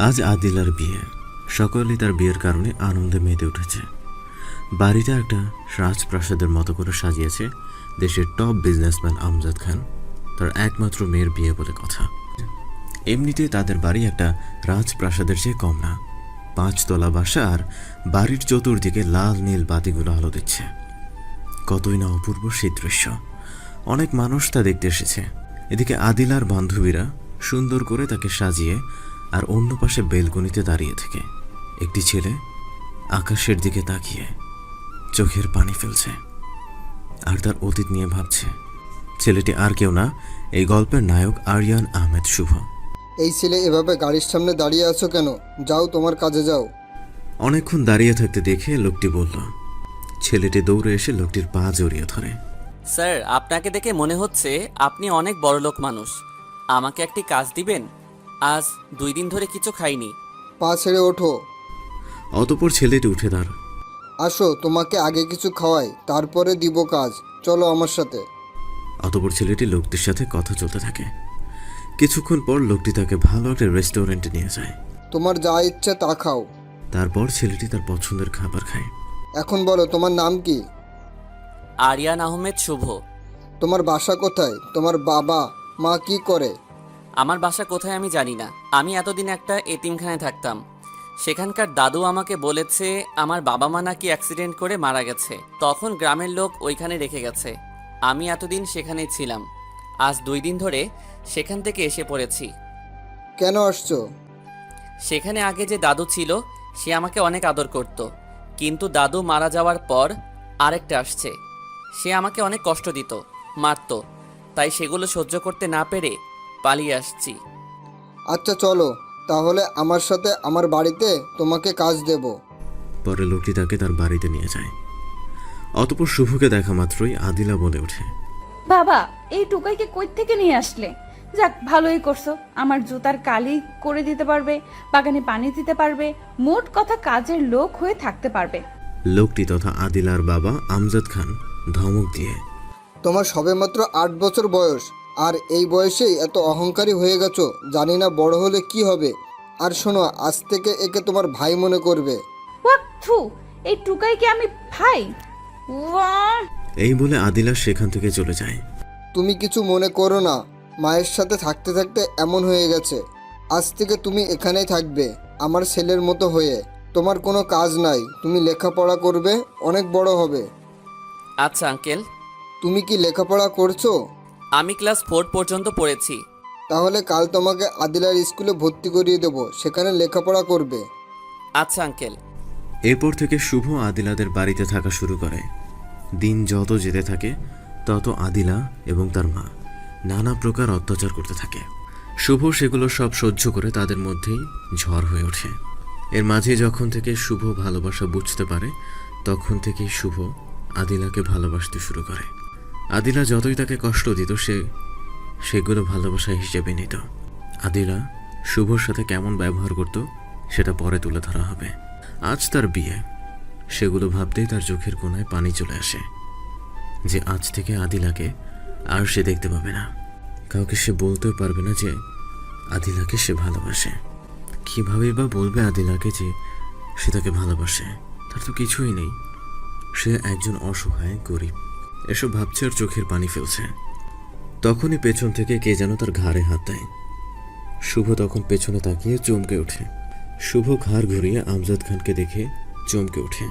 আজ আদিলার বিয়ে। সকলেই তার বিয়ের কারণে আনন্দে মেতে উঠেছে। বাড়িটা একটা রাজপ্রাসাদের মতো করে সাজিয়েছে দেশের টপ বিজনেসম্যান আমজাদ খান। তার একমাত্র মেয়ের বিয়ে বলে কথা। এমনিতেই তাদের বাড়ি একটা রাজপ্রাসাদের চেয়ে কম না। 5 তলা বাসা, আর বাড়ির চতুর্দিকে লাল নীল বাতিগুলো আলো দিচ্ছে। কতই না অপূর্ব সেই দৃশ্য। অনেক মানুষ তা দেখতে এসেছে। এদিকে আদিলার বান্ধবীরা সুন্দর করে তাকে সাজিয়ে, আর অন্য পাশে বেলকনিতে দাঁড়িয়ে থেকে একটি ছেলে আকাশের দিকে তাকিয়ে চোখের পানি ফেলছে আর তার অতীত নিয়ে ভাবছে। ছেলেটি আর কেউ না, এই গল্পের নায়ক আরিয়ান আহমেদ শুভ। এই ছেলে এভাবে গাড়ির সামনে দাঁড়িয়ে আছো কেন? যাও, তোমার কাজে যাও। অনেকক্ষণ দাঁড়িয়ে থাকতে দেখে লোকটি বলল। ছেলেটি দৌড়ে এসে লোকটির পা জড়িয়ে ধরে। স্যার, আপনাকে দেখে মনে হচ্ছে আপনি অনেক বড়লোক মানুষ। আমাকে একটি কাজ দিবেন? আজ 2 দিন ধরে কিছু খাইনি। পা ছেড়ে ওঠো। অতঃপর ছেলেটি উঠে দাঁড়। আসো, তোমাকে আগে কিছু খাওয়াই, তারপরে দিব কাজ। চলো আমার সাথে। অতঃপর ছেলেটি লোকটির সাথে কথা চলতে থাকে। কিছুক্ষণ পর লোকটি তাকে ভালো একটা রেস্টুরেন্টে নিয়ে যায়। তোমার যা ইচ্ছে তা খাও। তারপর ছেলেটি তার পছন্দের খাবার খায়। এখন বলো, তোমার নাম কি? আরিয়ান আহমেদ শুভ। তোমার বাসা কোথায়? তোমার বাবা মা কি করে? আমার বাসা কোথায় আমি জানি না। আমি এতদিন একটা এতিমখানায় থাকতাম। সেখানকার দাদু আমাকে বলেছে আমার বাবা মা নাকি অ্যাক্সিডেন্ট করে মারা গেছে, তখন গ্রামের লোক ওইখানে রেখে গেছে। আমি এতদিন সেখানেই ছিলাম। আজ 2 দিন ধরে সেখান থেকে এসে পড়েছি। কেন আসছো? সেখানে আগে যে দাদু ছিল সে আমাকে অনেক আদর করত, কিন্তু দাদু মারা যাওয়ার পর আরেকটা আসছে। সে আমাকে অনেক কষ্ট দিত, মারত। তাই সেগুলো সহ্য করতে না পেরে পালিয়ে আসছি। আচ্ছা চলো তাহলে আমার সাথে আমার বাড়িতে, তোমাকে কাজ দেব। পরে লোকটি তাকে তার বাড়িতে নিয়ে যায়। অতঃপর শুভকে দেখা মাত্রই আদিলা বলে ওঠে। বাবা, এই টুকাইকে কই থেকে নিয়ে আসলে? যাক, ভালোই করছো। আমার জুতার কালি করে দিতে পারবে, বাগানে পানি দিতে পারবে, মোট কথা কাজের লোক হয়ে থাকতে পারবে। লোকটি তথা আদিলার বাবা আমজাদ খান ধমক দিয়ে। তোমার সবেমাত্র 8 বছর বয়স, আর এই বয়সেই এত অহংকারী হয়ে গেছো। জানি না বড় হলে কি হবে। আর শোনো, আজ থেকে একে তোমার ভাই মনে করবে। ওয়াক থু, এই টুকাইকে আমি ভাই? ওয়াহ! এই বলে আদিলা সেখান থেকে চলে যায়। তুমি কিছু মনে করো না, মায়ের সাথে থাকতে থাকতে এমন হয়ে গেছে। আজ থেকে তুমি এখানেই থাকবে, আমার ছেলের মতো হয়ে। তোমার কোনো কাজ নাই, তুমি লেখাপড়া করবে, অনেক বড় হবে। আচ্ছা আঙ্কেল। তুমি কি লেখাপড়া করছো? আমি ক্লাস 4 পর্যন্ত পড়েছি। তাহলে কাল তোমাকে আদিলার স্কুলে ভর্তি করিয়ে দেবো, সেখানে লেখাপড়া করবে। আচ্ছা আঙ্কেল। এরপর থেকে শুভ আদিলাদের বাড়িতে থাকা শুরু করে। দিন যত যেতে থাকে তত আদিলা এবং তার মা নানা প্রকার অত্যাচার করতে থাকে। শুভ সেগুলো সব সহ্য করে তাদের মধ্যেই ঝড় হয়ে ওঠে। এর মাঝে যখন থেকে শুভ ভালোবাসা বুঝতে পারে, তখন থেকেই শুভ আদিলাকে ভালোবাসতে শুরু করে। আদিলা যতই তাকে কষ্ট দিত, সেগুলো ভালোবাসা হিসেবে নিত। আদিলা শুভর সাথে কেমন ব্যবহার করত সেটা পরে তুলে ধরা হবে। আজ তার বিয়ে, সেগুলো ভাবতেই তার চোখের কোণায় পানি চলে আসে যে আজ থেকে আদিলাকে আর সে দেখতে পাবে না। কাউকে সে বলতেও পারবে না যে আদিলাকে সে ভালোবাসে। কিভাবেই বা বলবে আদিলাকে যে সে তাকে ভালোবাসে? তার তো কিছুই নেই। সে একজন অসহায় গরিব। এসব ভাবছে আর চোখের পানি ফেলছে। তখনই পেছন থেকে কে যেন তার ঘাড়ে হাত দেয়। শুভ তখন পেছনে তাকিয়ে চমকে ওঠে। শুভ ঘাড় ঘুরিয়ে আমজাদ খানকে দেখে চমকে ওঠে।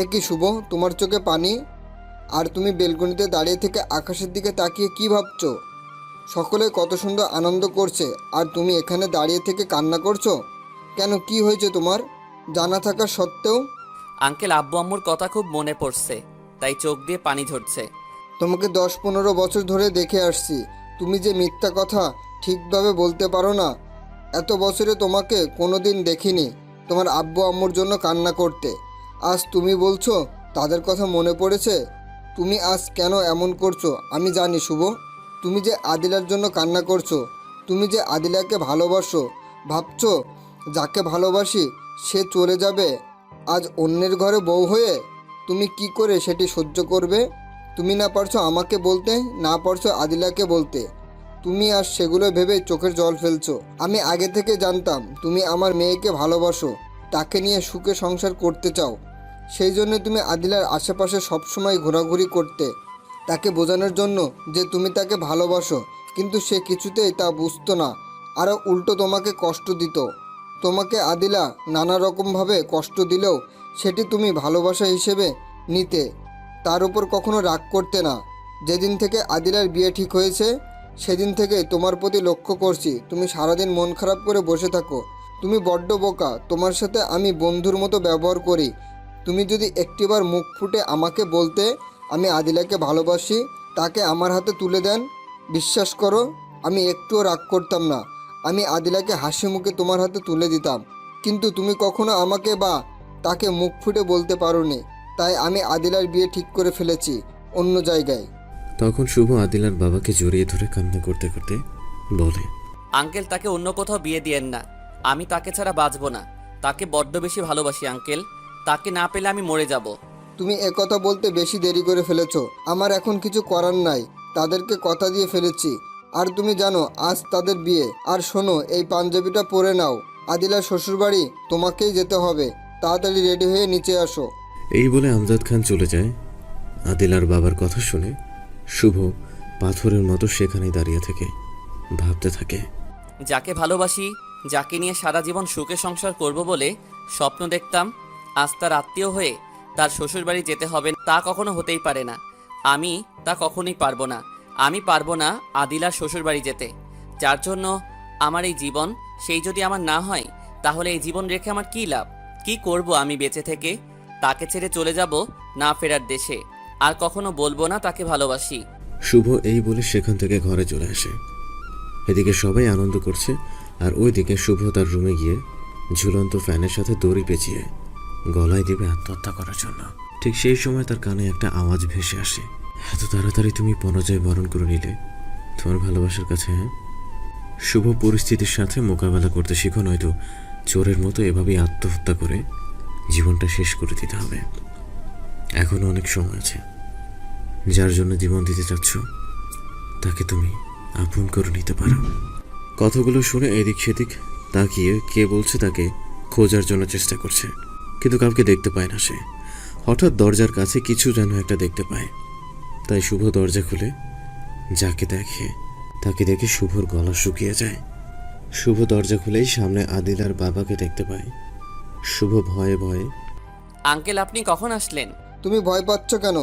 এ কি শুভ, তোমার চোখে পানি? আর তুমি বেলকনিতে দাঁড়িয়ে থেকে আকাশের দিকে তাকিয়ে কি ভাবছো? সকলে কত সুন্দর আনন্দ করছে, আর তুমি এখানে দাঁড়িয়ে থেকে কান্না করছো কেন? কি হয়েছে তোমার, জানা থাকা সত্ত্বেও? আঙ্কেল, আব্বু আম্মুর কথা খুব মনে পড়ছে, তাই চোখ দিয়ে পানি ঝরছে। তোমাকে 10-15 বছর ধরে দেখে আসছি, তুমি যে মিথ্যা কথা ঠিকভাবে বলতে পারো না। এত বছরে তোমাকে কোনোদিন দেখিনি তোমার আব্বু আম্মুর জন্য কান্না করতে। আজ তুমি বলছো তাদের কথা মনে পড়েছে। তুমি আজ কেন এমন করছো আমি জানি শুভ। তুমি যে আদিলার জন্য কান্না করছো, তুমি যে আদিলাকে ভালোবাসো, ভাবছো যাকে ভালোবাসি সে চলে যাবে আজ অন্যের ঘরে বউ হয়ে। তুমি কি করে সেটি সহ্য করবে? তুমি না পারছো আমাকে বলতে, না পারছো আদিলাকে বলতে। তুমি আর সেগুলো ভেবে চোখের জল ফেলছো। আমি আগে থেকে জানতাম তুমি আমার মেয়েকে ভালোবাসো, তাকে নিয়ে সুখে সংসার করতে চাও। সেই জন্য তুমি আদিলার আশেপাশে সবসময় ঘোরাঘুরি করতে, তাকে বোঝানোর জন্য যে তুমি তাকে ভালোবাসো। কিন্তু সে কিছুতেই তা বুঝতো না, আরও উল্টো তোমাকে কষ্ট দিত। তোমাকে আদিলা নানা রকমভাবে কষ্ট দিলেও সেটি তুমি ভালোবাসা হিসেবে নিতে, তার উপর কখনো রাগ করতে না। যেদিন থেকে আদিলার বিয়ে ঠিক হয়েছে সেদিন থেকে তোমার প্রতি লক্ষ্য করছি তুমি সারাদিন মন খারাপ করে বসে থাকো। তুমি বড্ড বোকা, তোমার সাথে আমি বন্ধুর মতো ব্যবহার করি। তুমি যদি একটিবার মুখ ফুটে আমাকে বলতে আমি আদিলাকে ভালোবাসি, তাকে আমার হাতে তুলে দেন, বিশ্বাস করো আমি একটুও রাগ করতাম না। আমি আদিলাকে হাসি মুখে তোমার হাতে তুলে দিতাম। কিন্তু তুমি কখনো আমাকে বা তাকে মুখ ফুটে বলতে পারোনি, তাই আমি আদিলার বিয়ে ঠিক করে ফেলেছি অন্য জায়গায়। তখন শুভ আদিলার বাবাকে জড়িয়ে ধরে কান্না করতে করতে বলে, আঙ্কেল, তাকে অন্য কোথাও বিয়ে দিয়েন না। আমি তাকে ছাড়া বাঁচবো না। তাকে বড্ড বেশি ভালোবাসি আঙ্কেল। তাকে না পেলে আমি মরে যাব। তুমি একথা বলতে বেশি দেরি করে ফেলেছো। আমার এখন কিছু করার নাই, তাদেরকে কথা দিয়ে ফেলেছি। আর তুমি জানো আজ তাদের বিয়ে। আর শোনো, এই পাঞ্জাবিটা পরে নাও, আদিলার শ্বশুরবাড়ি তোমাকেই যেতে হবে। তাড়াতাড়ি রেডি হয়ে নিচে আসো। এই বলে আমজাদ খান চলে যায়। আদিলার বাবার কথা শুনে শুভ পাথরের মতো সেখানেই দাঁড়িয়ে থেকে ভাবতে থাকে। যাকে ভালোবাসি, যাকে নিয়ে সারা জীবন সুখে সংসার করব বলে স্বপ্ন দেখতাম, আজ তার আত্মীয় হয়ে তার শ্বশুরবাড়ি যেতে হবে, তা কখনো হতেই পারে না। আমি তা কখনোই পারবো না। আমি পারবো না আদিলার শ্বশুরবাড়ি যেতে। যার জন্য আমার এই জীবন, সেই যদি আমার না হয়, তাহলে এই জীবন রেখে আমার কী লাভ? কি করব আমি বেঁচে থেকে? তাকে ছেড়ে চলে যাব না ফেরার দেশে। আর কখনো বলবো না তাকে ভালোবাসি। শুভ এই বলে সেখান থেকে ঘরে চলে আসে। এদিকে সবাই আনন্দ করছে, আর ওইদিকে শুভ তার রুমে গিয়ে ঝুলন্ত ফ্যানের সাথে দড়ি পেঁচিয়ে গলায় দিবে আত্মহত্যা করার জন্য। ঠিক সেই সময় তার কানে একটা আওয়াজ ভেসে আসে, এত তাড়াতাড়ি তুমি পরাজয় বরণ করে নিলে তোমার ভালোবাসার কাছে? হ্যাঁ, শুভ পরিস্থিতির সাথে মোকাবেলা করতে শিখো, নয়তো চোরের মতো এভাবেই আত্মহত্যা করে জীবনটা শেষ করে দিতে হবে। এখনো অনেক সময় আছে। যার জন্য জীবন দিতে চাচ্ছ তাকে তুমি আপন করে নিতে পারো। কথাগুলো শুনে এদিক সেদিক তাকিয়ে কে বলছে তাকে খোঁজার জন্য চেষ্টা করছে, কিন্তু কাউকে দেখতে পায় না সে। হঠাৎ দরজার কাছে কিছু যেন একটা দেখতে পায়, তাই শুভ দরজা খুলে যাকে দেখে তাকে দেখে শুভর গলা শুকিয়ে যায়। শুভ দরজা খুলেই সামনে আদিলার বাবাকে দেখতে পায়। শুভ ভয়ে ভয়ে, আঙ্কেল, আপনি কখন আসলেন? তুমি ভয় পাচ্ছ কেন?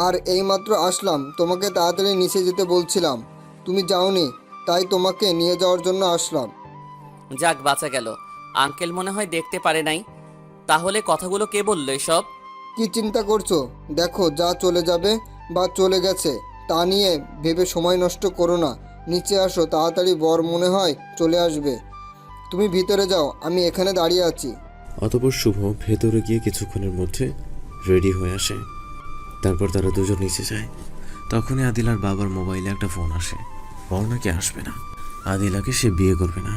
আর এইমাত্র আসলাম, তোমাকে তাড়াতাড়ি নিচে যেতে বলছিলাম, তুমি যাওনি, তাই তোমাকে নিয়ে যাওয়ার জন্য আসলাম। যাক, বাঁচা গেল। আঙ্কেল মনে হয় দেখতে পারে নাই। তাহলে কথাগুলো কে বললো এসব? কি চিন্তা করছো? দেখো, যা চলে যাবে বা চলে গেছে তা নিয়ে ভেবে সময় নষ্ট করো না। নিচে আসো তাড়াতাড়ি, বর মনে হয় চলে আসবে। তুমি ভিতরে যাও, আমি এখানে দাঁড়িয়ে আছি। অতঃপর শুভ ভেতরে গিয়ে কিছুক্ষণের মধ্যে রেডি হয়ে আসে। তারপর তারা দুজন নিচে যায়। তখনই আদিলার বাবার মোবাইলে একটা ফোন আসে। বর নাকি আসবে না, আদিলাকে সে বিয়ে করবে না।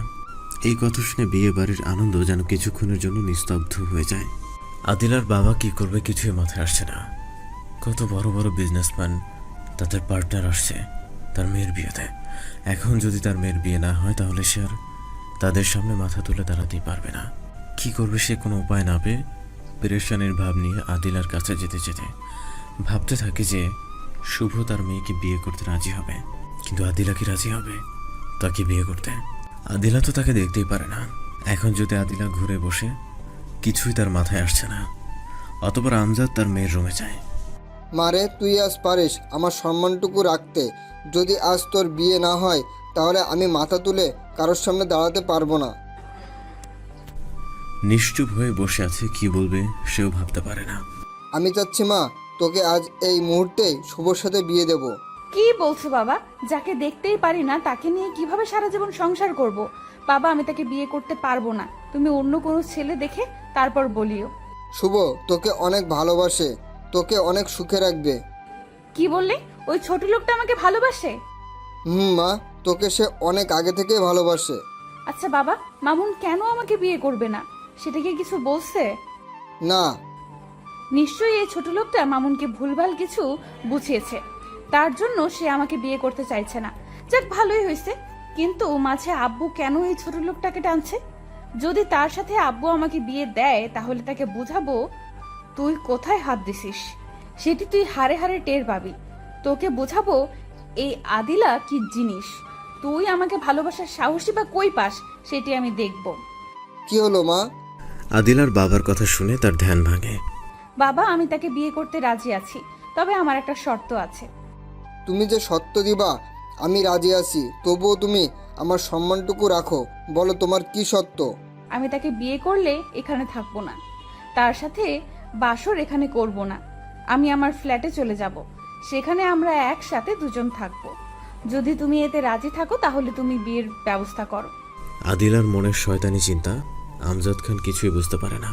এই কথা শুনে বিয়ে বাড়ির আনন্দ যেন কিছুক্ষণের জন্য নিস্তব্ধ হয়ে যায়। আদিলার বাবা কি করবে কিছুই মাথায় আসছে না। কত বড় বড় বিজনেসম্যান, তাদের পার্টনার আসছে তার মেয়ের বিয়েতে। এখন যদি তার মেয়ের বিয়ে না হয় তাহলে সে আর তাদের সামনে মাথা তুলে দাঁড়াতেই পারবে না। কি করবে সে কোনো উপায় না পেয়ে পেরেশানির ভাব নিয়ে আদিলার কাছে যেতে যেতে ভাবতে থাকে যে শুভ তার মেয়েকে বিয়ে করতে রাজি হবে। কিন্তু আদিলা কি রাজি হবে তাকে বিয়ে করতে? আদিলা তো তাকে দেখতেই পারে না। এখন যদি আদিলা ঘুরে বসে, কিছুই তার মাথায় আসছে না। অতঃপর আমজাদ তার মেয়ের রুমে যায়। মারে, তুই আজ পারিস আমার সম্মানটুকু রাখতে। যদি আজ তোর বিয়ে না হয় তাহলে আমি মাথা তুলে কারোর সামনে দাঁড়াতে পারবো না। নিশ্চুপ হয়ে বসে আছে, কি বলবে সেও ভাবতে পারে না। আমি চাচ্ছি মা, তোকে আজ এই মুহূর্তেই শুভর সাথে বিয়ে দেব। কি বলছো বাবা? যাকে দেখতেই পারি না তাকে নিয়ে কিভাবে সারা জীবন সংসার করব? বাবা, আমি তাকে বিয়ে করতে পারবো না। তুমি অন্য কোনো ছেলে দেখে তারপর বলিও। শুভ তোকে অনেক ভালোবাসে, তোকে অনেক সুখে রাখবে। কি বললে? ওই ছোট লোকটা আমাকে ভালোবাসে? মা, তোকে সে অনেক আগে থেকেই ভালোবাসে। আচ্ছা বাবা, মামুন কেন আমাকে বিয়ে করবে না? সেটা কি কিছু বলছে? না। নিশ্চয়ই এই ছোট লোকটা মামুনকে ভুলভাল কিছু বুঝিয়েছে, তার জন্য সে আমাকে বিয়ে করতে চাইছে না। যাক ভালোই হয়েছে, কিন্তু মাঝে আব্বু কেন এই ছোট লোকটাকে টানছে? যদি তার সাথে আব্বু আমাকে বিয়ে দেয় তাহলে তাকে বুঝাবো তুই কোথায় হাত দিছিস, সেটি তুই হারে হারে টের পাবি। তোকে বোঝাবো এই আদিলা কি জিনিস, তুই আমাকে ভালোবাসার সাহসী বা কই পাস সেটি আমি দেখব। কি হলো মা? আদিলার বাবার কথা শুনে তার ধ্যান ভাঙে। বাবা, আমি তাকে বিয়ে করতে রাজি আছি, তবে আমার একটা শর্ত আছে। তুমি যে সত্য দিবা আমি রাজি আছি, তবুও তুমি আমার সম্মানটুকু রাখো। বলো তোমার কি সত্য? আমি তাকে বিয়ে করলে এখানে থাকবো না, তার সাথে বাসর এখানে করব না। আমি আমার ফ্ল্যাটে চলে যাব, সেখানে আমরা একসাথে দুজন থাকবো। যদি তুমি এতে রাজি থাকো তাহলে তুমি বিয়ের ব্যবস্থা করো। আদিলার মনের শয়তানি চিন্তা আমজাদ খান কিছুই বুঝতে পারে না।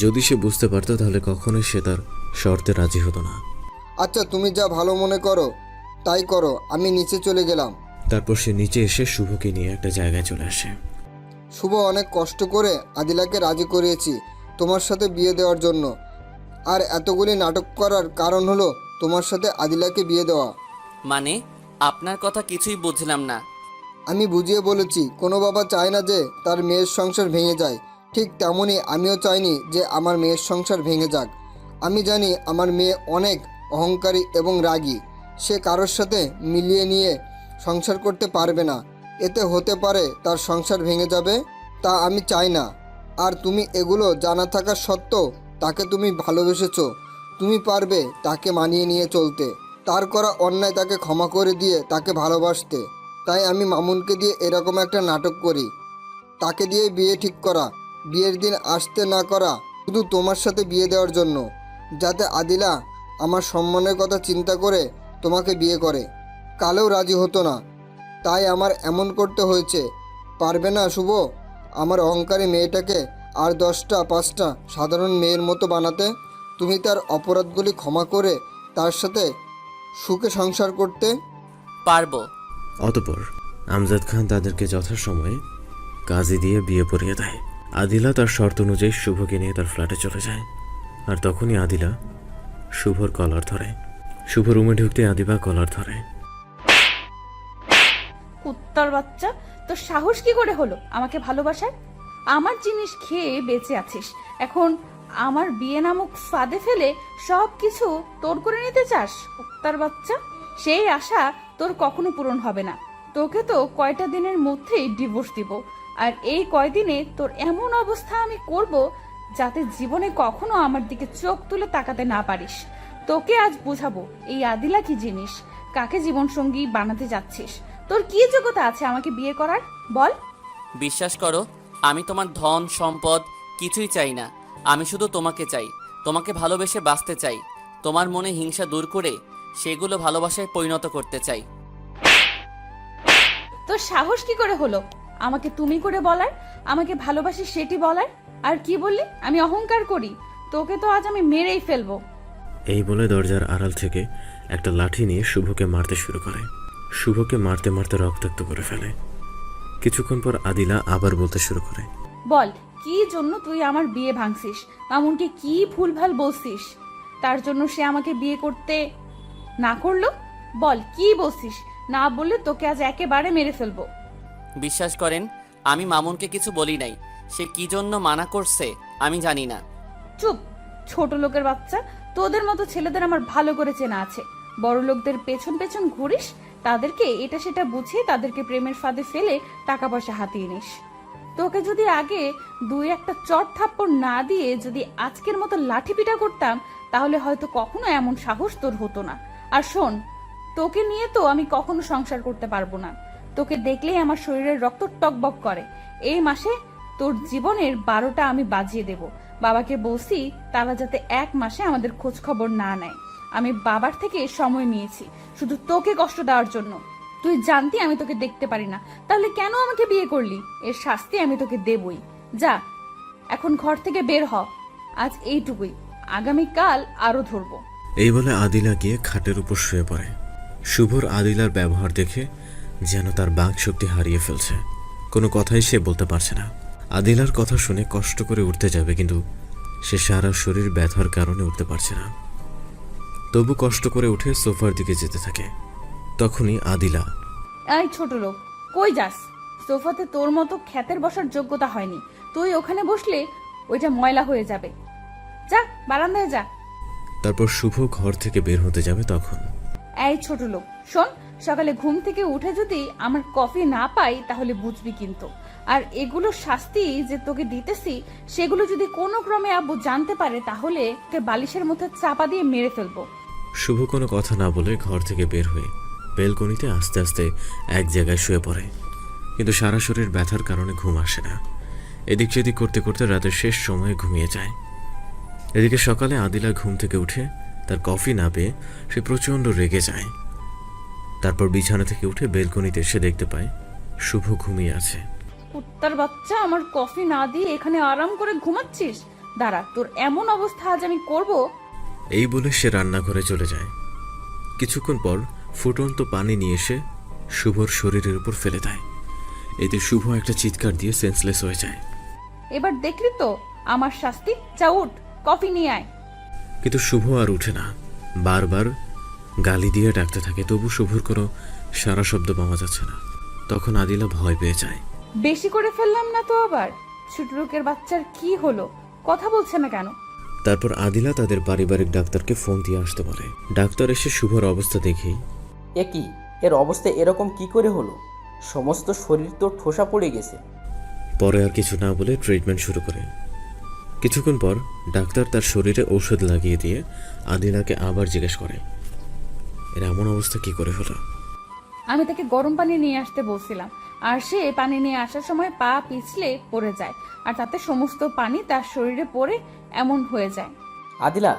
যদি সে বুঝতে পারতো তাহলে কখনোই সে তার শর্তে রাজি হতো না। আচ্ছা, তুমি যা ভালো মনে করো তাই করো, আমি নিচে চলে গেলাম। তারপর সে নিচে এসে শুভকে নিয়ে একটা জায়গায় চলে আসে। শুভ, অনেক কষ্ট করে আদিলাকে রাজি করিয়েছি তোমার সাথে বিয়ে দেওয়ার জন্য। আর এতগুলি নাটক করার কারণ হলো তোমার সাথে আদিলাকে বিয়ে দেওয়া। মানে আপনার কথা কিছুই বুঝলাম না। আমি বুঝিয়ে বলেছি, কোনো বাবা চায় না যে তার মেয়ের সংসার ভেঙে যায়, ঠিক তেমনই আমিও চাইনি যে আমার মেয়ের সংসার ভেঙে যাক। আমি জানি আমার মেয়ে অনেক অহংকারী এবং রাগী, সে কারোর সাথে মিলিয়ে নিয়ে সংসার করতে পারবে না। এতে হতে পারে তার সংসার ভেঙে যাবে, তা আমি চাই না। আর তুমি এগুলো জানা থাকা সত্ত্বেও তাকে তুমি ভালোবেসেছো, তুমি পারবে তাকে মানিয়ে নিয়ে চলতে, তার করা অন্যায় তাকে ক্ষমা করে দিয়ে তাকে ভালোবাসতে। তাই আমি মামুনকে দিয়ে এরকম একটা নাটক করি, তাকে দিয়ে বিয়ে ঠিক করা, বিয়ের দিন আসতে না করা, শুধু তোমার সাথে বিয়ে দেওয়ার জন্য, যাতে আদিলা আমার সম্মানের কথা চিন্তা করে তোমাকে বিয়ে করে। কালেও রাজি হতো না, তাই আমার এমন করতে হয়েছে। পারবে না শুভ আমার অহংকারী মেয়েটাকে আর 10টা 5টা সাধারণ মেয়ের মতো বানাতে? তুমি তার অপরাধগুলি ক্ষমা করে তার সাথে সুখে সংসার করতে? পারবো। অতঃপর আমজাদ খান তাদেরকে যথাসময়ে কাজী দিয়ে বিয়ে পড়িয়ে দেয়। আদিলা তার শর্ত অনুযায়ী শুভকে নিয়ে তার ফ্ল্যাটে চলে যায়। আর তখনই আদিলা শুভর কলার ধরে। শুভ রুমে ঢুকতে আদিবা কলার ধরে। কুত্তার বাচ্চা, তোর সাহস কি করে হলো আমাকে ভালোবাসার? আমার জিনিস খেয়ে বেঁচে আছিস, এখন আমার বিয়ে নামক ফাঁদে ফেলে সব কিছু তোর করে নিতে চাস? কুত্তার বাচ্চা, সেই আশা তোর কখনো পূরণ হবে না। তোকে তো কয়টা দিনের মধ্যেই ডিভোর্স দিব, আর এই কয়দিনে তোর এমন অবস্থা আমি করব যাতে জীবনে কখনো আমার দিকে চোখ তুলে তাকাতে না পারিস। তোকে আজ বুঝাবো এই আদিলা কি জিনিস, কাকে জীবনসঙ্গী বানাতে যাচ্ছিস। তোর কি যোগ্যতা আছে আমাকে বিয়ে করার, বল? বিশ্বাস করো, আমি তোমার ধন সম্পদ কিছুই চাই না। আমি শুধু তোমাকে চাই, তোমাকে ভালোবেসে বাঁচতে চাই, তোমার মনে হিংসা দূর করে সেগুলো ভালোবাসায় পরিণত করতে চাই। তোর সাহস কি করে হলো আমাকে তুমি করে বলার, আমাকে ভালোবাসি সেটি বলার? আর কি বললি আমি অহংকার করি? তোকে তো আজ আমি মেরেই ফেলবো। এই বলে দরজার আড়াল থেকে একটা লাঠি নিয়ে শুভকে মারতে শুরু করে। শুভকে মারতে মারতে রক্তাক্ত করে ফেলে। কিছুক্ষণ পর আদিলা আবার বলতে শুরু করে, বল কি জন্য তুই আমার বিয়ে ভাঙছিস? মামুনকে কি ভুলভাল বলছিস তার জন্য সে আমাকে বিয়ে করতে না করলো? বল কি বলছিস? না বললে তোকে আজ একেবারে মেরে ফেলবো। বিশ্বাস করেন, আমি মামুনকে কিছু বলি নাই। সে কি জন্য মানা করছে আমি জানি না। চুপ, ছোট লোকের বাচ্চা, তোদের মতো ছেলেদের আমার ভালো করে চেনা আছে। বড় লোকদের পেছন পেছন ঘুরিস, তাদেরকে এটা সেটা বুঝিয়ে তাদেরকে প্রেমের ফাঁদে ফেলে টাকা পয়সা হাতিয়ে নিস। তোকে যদি আগে 2-1 চট থাপ্পড় না দিয়ে যদি আজকের মতো লাঠি পিটা করতাম তাহলে হয়তো কখনো এমন সাহস তোর হতো না। আর শোন, তোকে নিয়ে তো আমি কখনো সংসার করতে পারবো না। তোকে দেখলেই আমার শরীরের রক্ত টকবক করে। এই মাসে তোর জীবনের 12টা আমি বাজিয়ে দেব। বাবাকে বলছি তারা যাতে 1 মাসে আমাদের খোঁজ খবর না নেয়। আমি বাবার থেকে সময় নিয়েছি শুধু তোকে কষ্ট দেওয়ার জন্য। তুই জানতি আমি তোকে দেখতে পারি না, তাহলে কেন আমাকে বিয়ে করলি? এর শাস্তি আমি তোকে দেবই। যা এখন ঘর থেকে বের হ। আজ এইটুকুই, আগামীকাল আরো ধরবো। এই বলে আদিলা গিয়ে খাটের উপর শুয়ে পড়ে। শুভর আদিলার ব্যবহার দেখে যেন তার বাক শক্তি হারিয়ে ফেলছে। কোনো কথাই সে বলতে পারছে না। আদিলার কথা শুনে কষ্ট করে উঠতে যাবে, কিন্তু সে সারা শরীর ব্যথার কারণে উঠতে পারছে না। তবু কষ্ট করে উঠে সোফার দিকে যেতে থাকে। তখনই আদিলা এই ছোট লোক, কই যাস? সোফাতে তোর মতো খ্যাতের বসার যোগ্যতা হয়নি। তুই ওখানে বসলে ওইটা ময়লা হয়ে যাবে। যা বারান্দায় যা। তারপর শুভ ঘর থেকে বের হতে যাবে তখন এই ছোট লোক, শোন, সকালে ঘুম থেকে উঠে যদি আমার কফি না পাই তাহলে বুঝবি কিন্তু। আর এগুলো শাস্তি যে তোকে দিতেছি, সেগুলো যদি কোনো ক্রমে আব্বু জানতে পারে তাহলে তোকে বালিশের মধ্যে চাপা দিয়ে মেরে ফেলবো। শুভ কোনো কথা না বলে ঘর থেকে বের হয়ে বেলকনিতে আস্তে আস্তে এক জায়গায় শুয়ে পড়ে, কিন্তু সারা শরীর ব্যথার কারণে ঘুম আসে না। এদিক সেদিক করতে করতে রাতের শেষ সময়ে ঘুমিয়ে যায়। এদিকে সকালে আদিলা ঘুম থেকে উঠে তার কফি না পেয়ে সে প্রচণ্ড রেগে যায়। তারপর বিছানা থেকে উঠে বেলকনিতে এসে দেখতে পায় শুভ ঘুমিয়ে আছে। কুত্তার বাচ্চা, আমার কফি না দিয়ে এখানে আরাম করে ঘুমাচ্ছিস? দাঁড়া, তোর এমন অবস্থা আজ আমি করব। এই বলে সে রান্নাঘরে চলে যায়। কিছুক্ষণ পর ফুটন্ত পানি নিয়ে এসে শুভর শরীরের উপর ফেলে দেয়। এতে শুভ একটা চিৎকার দিয়ে সেন্সলেস হয়ে যায়। এবার দেখলি তো আমার শাস্তি। যা উঠ, কফি নিয়ে আয়। কিন্তু শুভ আর উঠে না, বারবার গালি দিয়ে ডাকতে থাকে, তবু শুভর কোনো সারা শব্দ পাওয়া যাচ্ছে না। তখন আদিলা ভয় পেয়ে যায়। বেশি করে ফেললাম না তো আবার? ছোট লোকের বাচ্চার কি হলো, কথা বলছে না কেন? তারপর আদিলা তাদের পারিবারিক ডাক্তারকে ফোন দিয়ে আসতে বলে। ডাক্তার এসে শুভর অবস্থা দেখেই, এ কি, এর অবস্থা এরকম কি করে হলো? সমস্ত শরীর তো ঠোসা পড়ে গেছে। পরে আর কিছু না বলে ট্রিটমেন্ট শুরু করে। কিছুক্ষণ পর ডাক্তার তার শরীরে ঔষধ লাগিয়ে দিয়ে আদিলাকে আবার জিজ্ঞেস করে, এর এমন অবস্থা কি করে হলো? আমি তাকে গরম পানি নিয়ে আসতে বলছিলাম, আর সে পানি নিয়ে আসার সময় পা পিছলে পড়ে যায়, আর তাতে সমস্ত পানি তার শরীরে পড়ে এমন হয়ে যায়। আদিলা,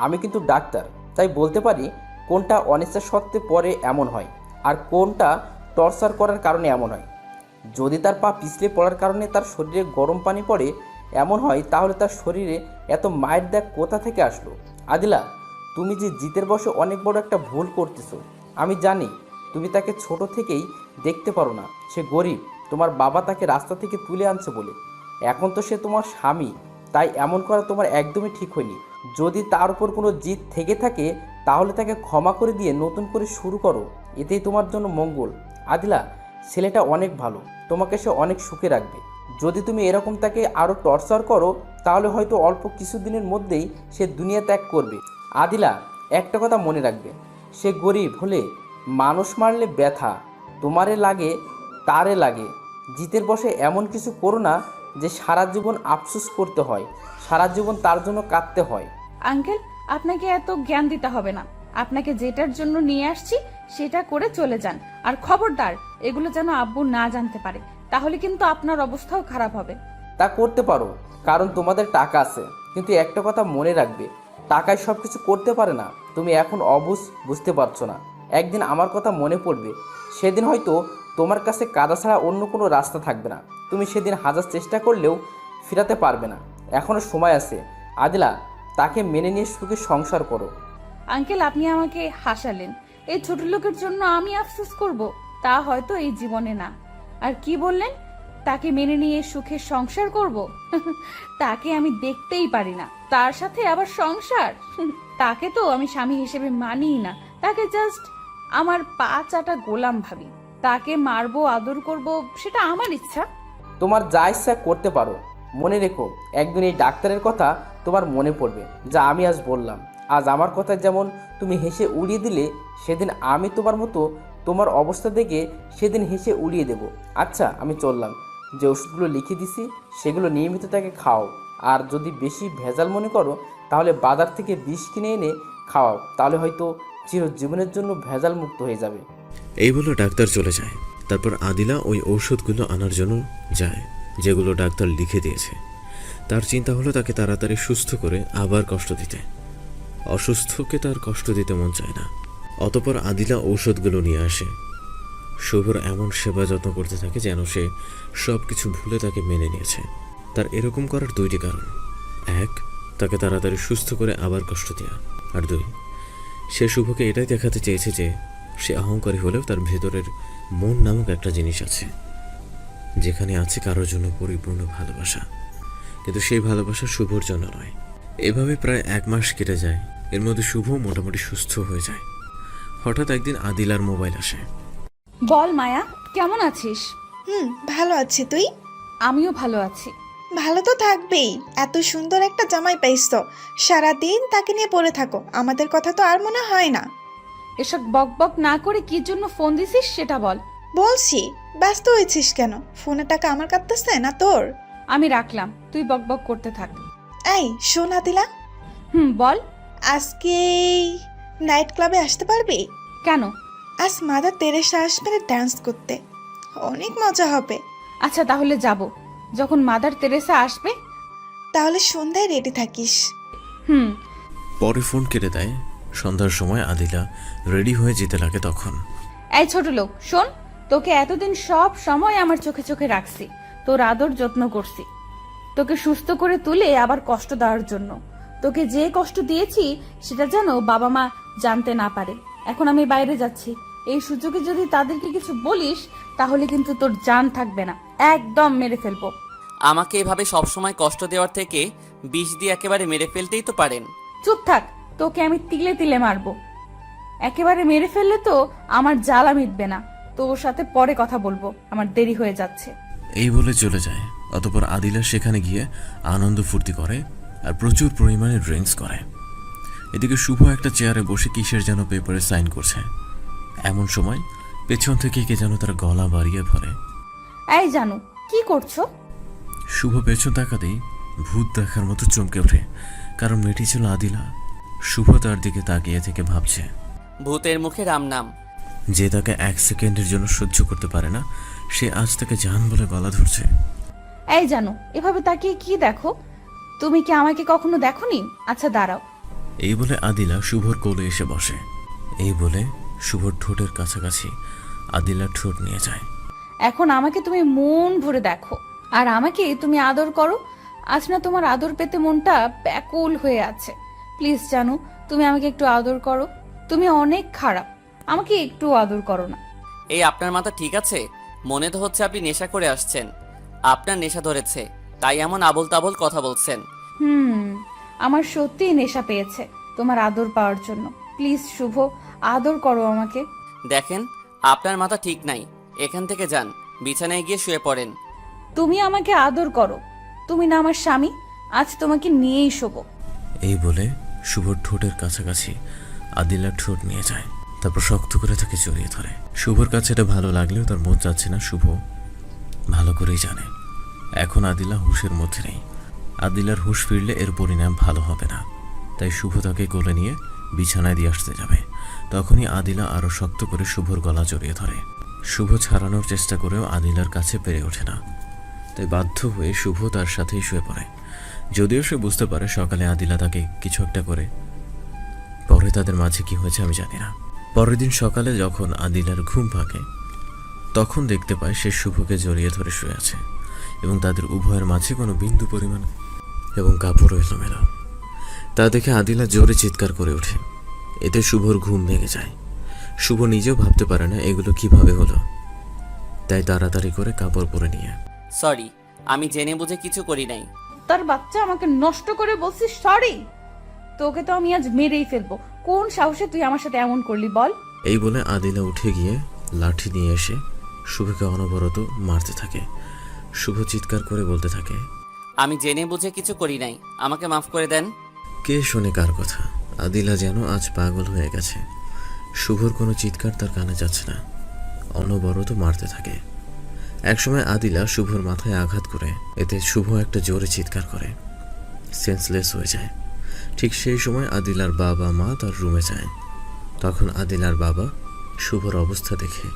আমি কিন্তু ডাক্তার, তাই বলতে পারি কোনটা অনিচ্ছা সত্ত্বে পরে এমন হয় আর কোনটা টর্চার করার কারণে এমন হয়। যদি তার পা পিছলে পড়ার কারণে তার শরীরে গরম পানি পড়ে এমন হয়, তাহলে তার শরীরে এত মায়ের দাগ কোথা থেকে আসলো? আদিলা, তুমি যে জিতের বসে অনেক বড় একটা ভুল করতেছো। আমি জানি তুমি তাকে ছোট থেকেই দেখতে পারো না। সে গরিব, তোমার বাবা তাকে রাস্তা থেকে তুলে আনছে বলে। এখন তো সে তোমার স্বামী, তাই এমন করা তোমার একদমই ঠিক হয়নি। যদি তার উপর কোনো জিদ থেকে থাকে তাহলে তাকে ক্ষমা করে দিয়ে নতুন করে শুরু করো, এতেই তোমার জন্য মঙ্গল। আদিলা, ছেলেটা অনেক ভালো, তোমাকে সে অনেক সুখে রাখবে। যদি তুমি এরকম তাকে আরও টর্চার করো তাহলে হয়তো অল্প কিছুদিনের মধ্যেই সে দুনিয়া ত্যাগ করবে। আদিলা, একটা কথা মনে রাখবে, সে গরিব হলে মানুষ মারলে ব্যথা তোমারে লাগে, তারে লাগে। জিতের বসে এমন কিছু করো না যে সারা জীবন আফসোস করতে হয়, সারা জীবন তার জন্য কাঁদতে হয়। আঙ্কেল, আপনাকে এত জ্ঞান দিতে হবে না। আপনাকে যেটার জন্য নিয়ে আসছি সেটা করে চলে যান। আর খবরদার, এগুলো যেন আব্বু না জানতে পারে, তাহলে কিন্তু আপনার অবস্থাও খারাপ হবে। তা করতে পারো, কারণ তোমাদের টাকা আছে। কিন্তু একটা কথা মনে রাখবে, টাকায় সব কিছু করতে পারে না। তুমি এখন বুঝতে পারছো না। একদিন আমার কথা মনে পড়বে, সেদিন হয়তো তোমার কাছে কাদা ছাড়া অন্য কোনো রাস্তা থাকবে না। তুমি সেদিন হাজার চেষ্টা করলেও ফিরাতে পারবে না। এখনও সময় আছে। আদিলা, তাকে মেনে নিয়ে সুখে সংসার করো। আঙ্কেল, আপনি আমাকে হাসালেন। এই ছোট লোকের জন্য আমি আফসোস করব? তা হয়তো এই জীবনে না। আর কি বললেন? তাকে মেনে নিয়ে সুখে সংসার করব? তাকে আমি দেখতেই পারি না, তার সাথে আবার সংসার? তাকে তো আমি স্বামী হিসেবে মানিই না। তাকে জাস্ট আমার পা চাটা গোলাম ভাবি। তাকে মারবো, আদর করব, সেটা আমার ইচ্ছা। তোমার যা ইচ্ছা করতে পারো। মনে রেখো, একদিন এই ডাক্তারের কথা তোমার মনে পড়বে, যা আমি আজ বললাম। আজ আমার কথা যেমন তুমি হেসে উড়িয়ে দিলে, সেদিন আমি তোমার মতো তোমার অবস্থা দেখে সেদিন হেসে উড়িয়ে দেব। আচ্ছা, আমি চললাম। যে ওষুধগুলো লিখে দিছি সেগুলো নিয়মিত তাকে খাও। আর যদি বেশি ভেজাল মনে করো তাহলে বাজার থেকে বিষ কিনে এনে খাওয়াও, তাহলে হয়তো চিরজীবনের জন্য ভেজাল মুক্ত হয়ে যাবে। এই বলে ডাক্তার চলে যায়। তারপর আদিলা ওই ঔষধগুলো আনার জন্য যায় যেগুলো ডাক্তার লিখে দিয়েছে। তার চিন্তা হলো তাকে তাড়াতাড়ি সুস্থ করে আবার কষ্ট দিতে। অসুস্থকে তার কষ্ট দিতে মন চায় না। অতঃপর আদিলা ঔষধগুলো নিয়ে আসে। শুভর এমন সেবা যত্ন করতে থাকে যেন সে সব কিছু ভুলে তাকে মেনে নিয়েছে। তার এরকম করার দুইটি কারণ: এক, তাকে তাড়াতাড়ি সুস্থ করে আবার কষ্ট দেওয়া, আর দুই, সে শুভকে এটাই দেখাতে চেয়েছে যে সে অহংকারী হলেও তার ভেতরের মন নামক একটা জিনিস আছে, যেখানে আছে কারোর জন্য পরিপূর্ণ ভালোবাসা, কিন্তু সেই ভালোবাসা শুভর জন্য নয়। এভাবে প্রায় 1 মাস কেটে যায়। এর মধ্যে শুভ মোটামুটি সুস্থ হয়ে যায়। হঠাৎ একদিন আদিলার মোবাইল আসে। বল মায়া, কেমন আছিস? ভালো আছি। তুই? আমিও ভালো আছি। ভালো তো থাকবেই, এত সুন্দর একটা জামাই পাইছো, সারাদিন তাকে নিয়ে পড়ে থাকো, আমাদের কথা তো আর মনে হয় না। এসব বক বক না করে কি জন্য ফোন দিছিস সেটা বল। বলছি, ব্যস্ত হয়েছিস কেন? ফোনে টাকা আমার কাটতেছে না তোর? আমি রাখলাম, তুই বক বক করতে থাক। এই শোন আদিলা, বল। আজকে নাইট ক্লাবে আসতে পারবি? কেন? আজ মাদার তেরেসা আসবে ডান্স করতে, অনেক মজা হবে। আচ্ছা তাহলে যাব, যখন মাদার তেরেসা আসবে। তাহলে সন্ধ্যায় রেডি থাকিস। হুম। পরে ফোন কেটে দেয়। সন্ধ্যার সময় আদিলা রেডি হয়ে যেতে লাগে। তখন এই ছোট লোক শোন, তোকে এতদিন সব সময় আমার চোখে চোখে রাখছি, তোর আদর যত্ন করছি, তোকে সুস্থ করে তুলে আবার কষ্ট দেওয়ার জন্য। তোকে যে কষ্ট দিয়েছি সেটা যেন বাবা মা জানতে না পারে। এখন আমি বাইরে যাচ্ছি, এই সুযোগে যদি তাদেরকে কিছু বলিস তাহলে কিন্তু তোর জান থাকবে না, একদম মেরে ফেলবো। আমাকে এভাবে সবসময় কষ্ট দেওয়ার থেকে বিষ দিয়ে একেবারে মেরে ফেলতেই তো পারেন। চুপ থাক, তোকে আমি তিলে তিলে মারবো। একেবারে মেরে ফেললে তো আমার জ্বালা মিটবে না। তোর সাথে পরে কথা বলবো, আমার দেরি হয়ে যাচ্ছে। এই বলে চলে যায়। অতঃপর আদিলা সেখানে গিয়ে আনন্দ ফুর্তি করে আর প্রচুর পরিমাণে ড্রিঙ্কস করে। এদিকে শুভ একটা চেয়ারে বসে কিসের যেন পেপারে সাইন করছে। এমন সময় পেছন থেকে কে যেন তার গলা বাড়িয়ে ধরে। এই জানু, কি করছো? শুভ পেছন তাকাতেই ভূত দেখার মতো চমকে ওঠে, কারণ মেয়েটি ছিল আদিলা। শুভ তার দিকে তাকিয়ে থেকে ভাবছে, ভূতের মুখে রাম নাম। যে তাকে এক সেকেন্ডের জন্য সহ্য করতে পারে না, সে আজ তাকে জান বলে গলা ধরছে। এই জানো, এভাবে তাকিয়ে কি দেখো? তুমি কি আমাকে কখনো দেখোনি? আচ্ছা দাঁড়াও। এই বলে আদিলা শুভর কোলে এসে বসে। এই বলে শুভর ঠোঁটের কাছাকাছি আদিলা ঠোঁট নিয়ে যায়। এখন আমাকে তুমি মন ভরে দেখো, আর আমাকে তুমি আদর করো। আজ না তোমার আদর পেতে মনটা ব্যাকুল হয়ে আছে। প্লিজ জানু, তুমি আমাকে একটু আদর করো। তুমি অনেক খারাপ, আমাকে একটু আদর করো না। এই আপনার মাথা ঠিক আছে? মনে তো হচ্ছে আপনি নেশা করে আসছেন। আপনার নেশা ধরেছে, তাই এমন আবোল তাবোল কথা বলছেন। আমার সত্যিই নেশা পেয়েছে তোমার আদর পাওয়ার জন্য। প্লিজ শুভ, আদর করো আমাকে। দেখেন, আপনার মাথা ঠিক নাই। এখান থেকে যান, বিছানায় গিয়ে শুয়ে পড়েন। তুমি আমাকে আদর করো, তুমি না আমার স্বামী, আজ তোমাকে নিয়েই শোবো। এই বলে শুভর ঠোঁটের কাছাকাছি আদিলার ঠোঁট নিয়ে যায়, তারপর শক্ত করে তাকে জড়িয়ে ধরে। শুভর কাছে এটা ভালো লাগলেও তার মন যাচ্ছে না। শুভ ভালো করেই জানে এখন আদিলা হুঁশের মধ্যে নেই। আদিলার হুঁশ ফিরলে এর পরিণাম ভালো হবে না, তাই শুভ তাকে কোলে নিয়ে বিছানায় দিয়ে আসতে যাবে। তখনই আদিলা আরো শক্ত করে শুভর গলা জড়িয়ে ধরে। শুভ ছাড়ানোর চেষ্টা করেও আদিলার কাছে পেরে ওঠে না, তাই বাধ্য হয়ে শুভ তার সাথেই শুয়ে পড়ে। যদিও সে বুঝতে পারে সকালে আদিলা তাকে কিছু একটা করে। পরে তাদের মাঝে কি হয়েছে আমি জানি না। পরের দিন সকালে যখন আদিলার ঘুম ভাঙে, তখন দেখতে পায় সে শুভকে জড়িয়ে ধরে শুয়ে আছে এবং তাদের উভয়ের মাঝে কোনো বিন্দু পরিমাণ এবং কাপড় এলোমেলো। তা দেখে আদিলা জোরে চিৎকার করে ওঠে। এতে শুভর ঘুম ভেঙে যায়। শুভ নিজেও ভাবতে পারে না এগুলো কিভাবে হলো, তাই তাড়াতাড়ি করে কাপড় পরে নিয়ে। সরি, আমি জেনে বুঝে কিছু করি নাই। তার বাচ্চা, আমাকে নষ্ট করে বলছিস সরি? তোকে তো আমি আজ মেরেই ফেলবো। কোন সাহসে তুই আমার সাথে এমন করলি বল? এই বলে আদিলা উঠে গিয়ে লাঠি নিয়ে এসে শুভকে অনবরত মারতে থাকে। শুভ চিৎকার করে বলতে থাকে, আমি জেনে বুঝে কিছু করি নাই, আমাকে মাফ করে দেন। কে শোনে কার কথা? আদিলা যেন আজ পাগল হয়ে গেছে। শুভর কোনো চিৎকার তার কানে যাচ্ছে না, অনবরত মারতে থাকে। একসময় আদিলা শুভর মাথায় আঘাত করে, এতে শুভ একটা জোরে চিৎকার করে সেন্সলেস হয়ে যায়। ঠিক সেই সময় আদিলার বাবা মা তার রুমে যায়। তখন আদিলার বাবা শুভর অবস্থা দেখে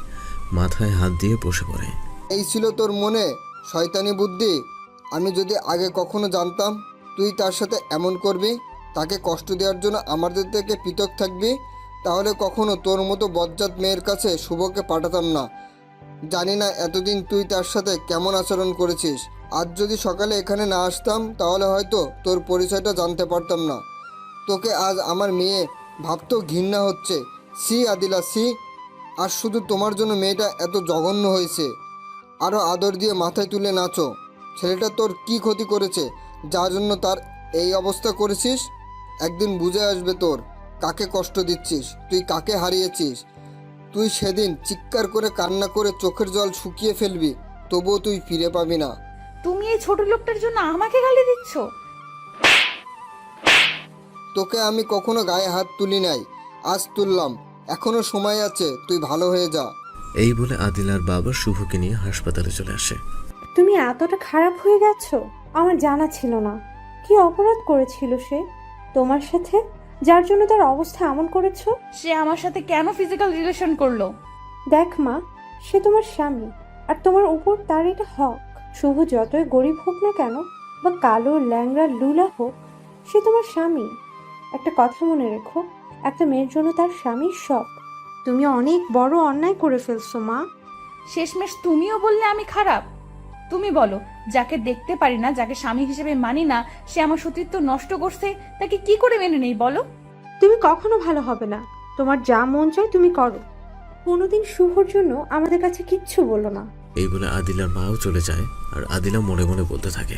মাথায় হাত দিয়ে বসে পড়ে। এই ছিল তোর মনে শয়তানি বুদ্ধি? আমি যদি আগে কখনো জানতাম তুই তার সাথে এমন করবি, তাকে কষ্ট দেওয়ার জন্য আমাদের থেকে পৃথক থাকবি, তাহলে কখনো তোর মতো বজ্জাত মেয়ের কাছে শুভকে পাঠাতাম না। জানি না এতদিন তুই তার সাথে কেমন আচরণ করেছিস। আজ যদি সকালে এখানে না আসতাম তাহলে হয়তো তোর পরিচয়টা জানতে পারতাম না। তোকে আজ আমার মেয়ে ভাবতেও ঘৃণা হচ্ছে। C Adila, C. আর শুধু তোমার জন্য মেয়েটা এত জঘন্য হয়েছে। আরও আদর দিয়ে মাথায় তুলে নাচো। ছেলেটা তোর কি ক্ষতি করেছে যার জন্য তার এই অবস্থা করেছিস? একদিন বুঝে আসবে তোর কাকে কষ্ট দিচ্ছিস, তুই কাকে হারিয়েছিস। তুই সেদিন চিৎকার করে কান্না করে চোখের জল শুকিয়ে ফেলবি, তবুও তুই ফিরে পাবি না। তুমি এই ছোট লোকটার জন্য আমাকে গালি দিচ্ছ? তোকে আমি কখনো গায়ে হাত তুলি নাই, আজ তুললাম। এখনো সময় আছে, তুই ভালো হয়ে যা। এই বলে আদিলার বাবা শুভকে নিয়ে হাসপাতালে চলে আসে। তুমি এতটা খারাপ হয়ে গেছো? আমার জানা ছিল না। কি অপরাধ করেছিল সে তোমার সাথে, যার জন্য তার অবস্থা এমন করেছো? সে আমার সাথে কেন ফিজিক্যাল রিলেশন করলো? দেখ মা, সে তোমার স্বামী, আর তোমার উপর তার এটা হক। শুভ যতই গরিব হোক না কেন, বা কালো ল্যাংড়া লুলা হোক, সে তোমার স্বামী। একটা কথা মনে রেখো, একটা মেয়ের জন্য তার স্বামীর সব। তুমি অনেক বড় অন্যায় করে ফেলছো মা। শেষমেশ তুমিও বললে আমি খারাপ? তুমি বলো, যাকে দেখতে পারি না, যাকে স্বামী হিসেবে মানি না, সে আমার সতীত্ব নষ্ট করছে, তাকে কি করে মেনে নেই বলো? তুমি কখনো ভালো হবে না। তোমার যা মন চায় তুমি করো। কোনোদিন শুভর জন্য আমাদের কাছে কিচ্ছু বলো না। এই বলে আদিলার মাও চলে যায়, আর আদিলা মনে মনে বলতে থাকে,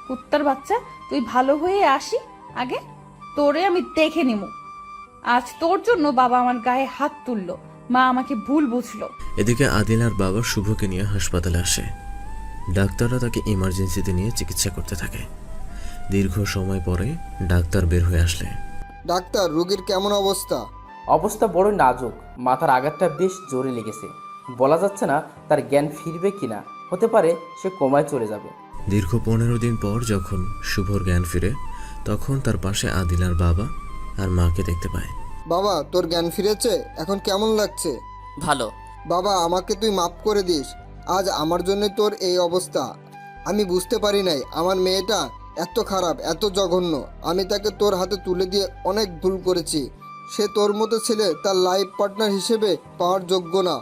কুত্তার বাচ্চা, তুই ভালো হয়ে আসি আগে, তোরে আমি দেখে নেব। আজ তোর জন্য বাবা আমার গায়ে হাত তুললো, মা আমাকে ভুল বুঝলো। এদিকে আদিলার বাবা শুভকে নিয়ে হাসপাতালে আসে। ডাক্তাররা তাকে ইমার্জেন্সিতে নিয়ে চিকিৎসা করতে থাকে। দীর্ঘ সময় পরে ডাক্তার বের হয়ে আসলে। ডাক্তার, রোগীর কেমন অবস্থা? অবস্থা বড় নাজুক, মাথার আঘাতটা বেশ জোরে লেগেছে। বলা যাচ্ছে না তার জ্ঞান ফিরবে কিনা, হতে পারে সে কোমায় চলে যাবে। দীর্ঘ 15 দিন পর যখন শুভর জ্ঞান ফিরে, তখন তার পাশে আদিলার বাবা আর মাকে দেখতে পায়। বাবা, তোর জ্ঞান ফিরেছে? এখন কেমন লাগছে? ভালো। বাবা, আমাকে তুই মাফ করে দিস। আজ আমার জন্য তোর এই অবস্থা। আমি বুঝতে পারি নাই আমার মেয়েটা এত খারাপ, এত জঘন্য। আমি তাকে তোর হাতে তুলে দিয়ে অনেক ভুল করেছি। সে তোর মতো ছেলে তার লাইফ পার্টনার হিসেবে পাওয়ার যোগ্য না।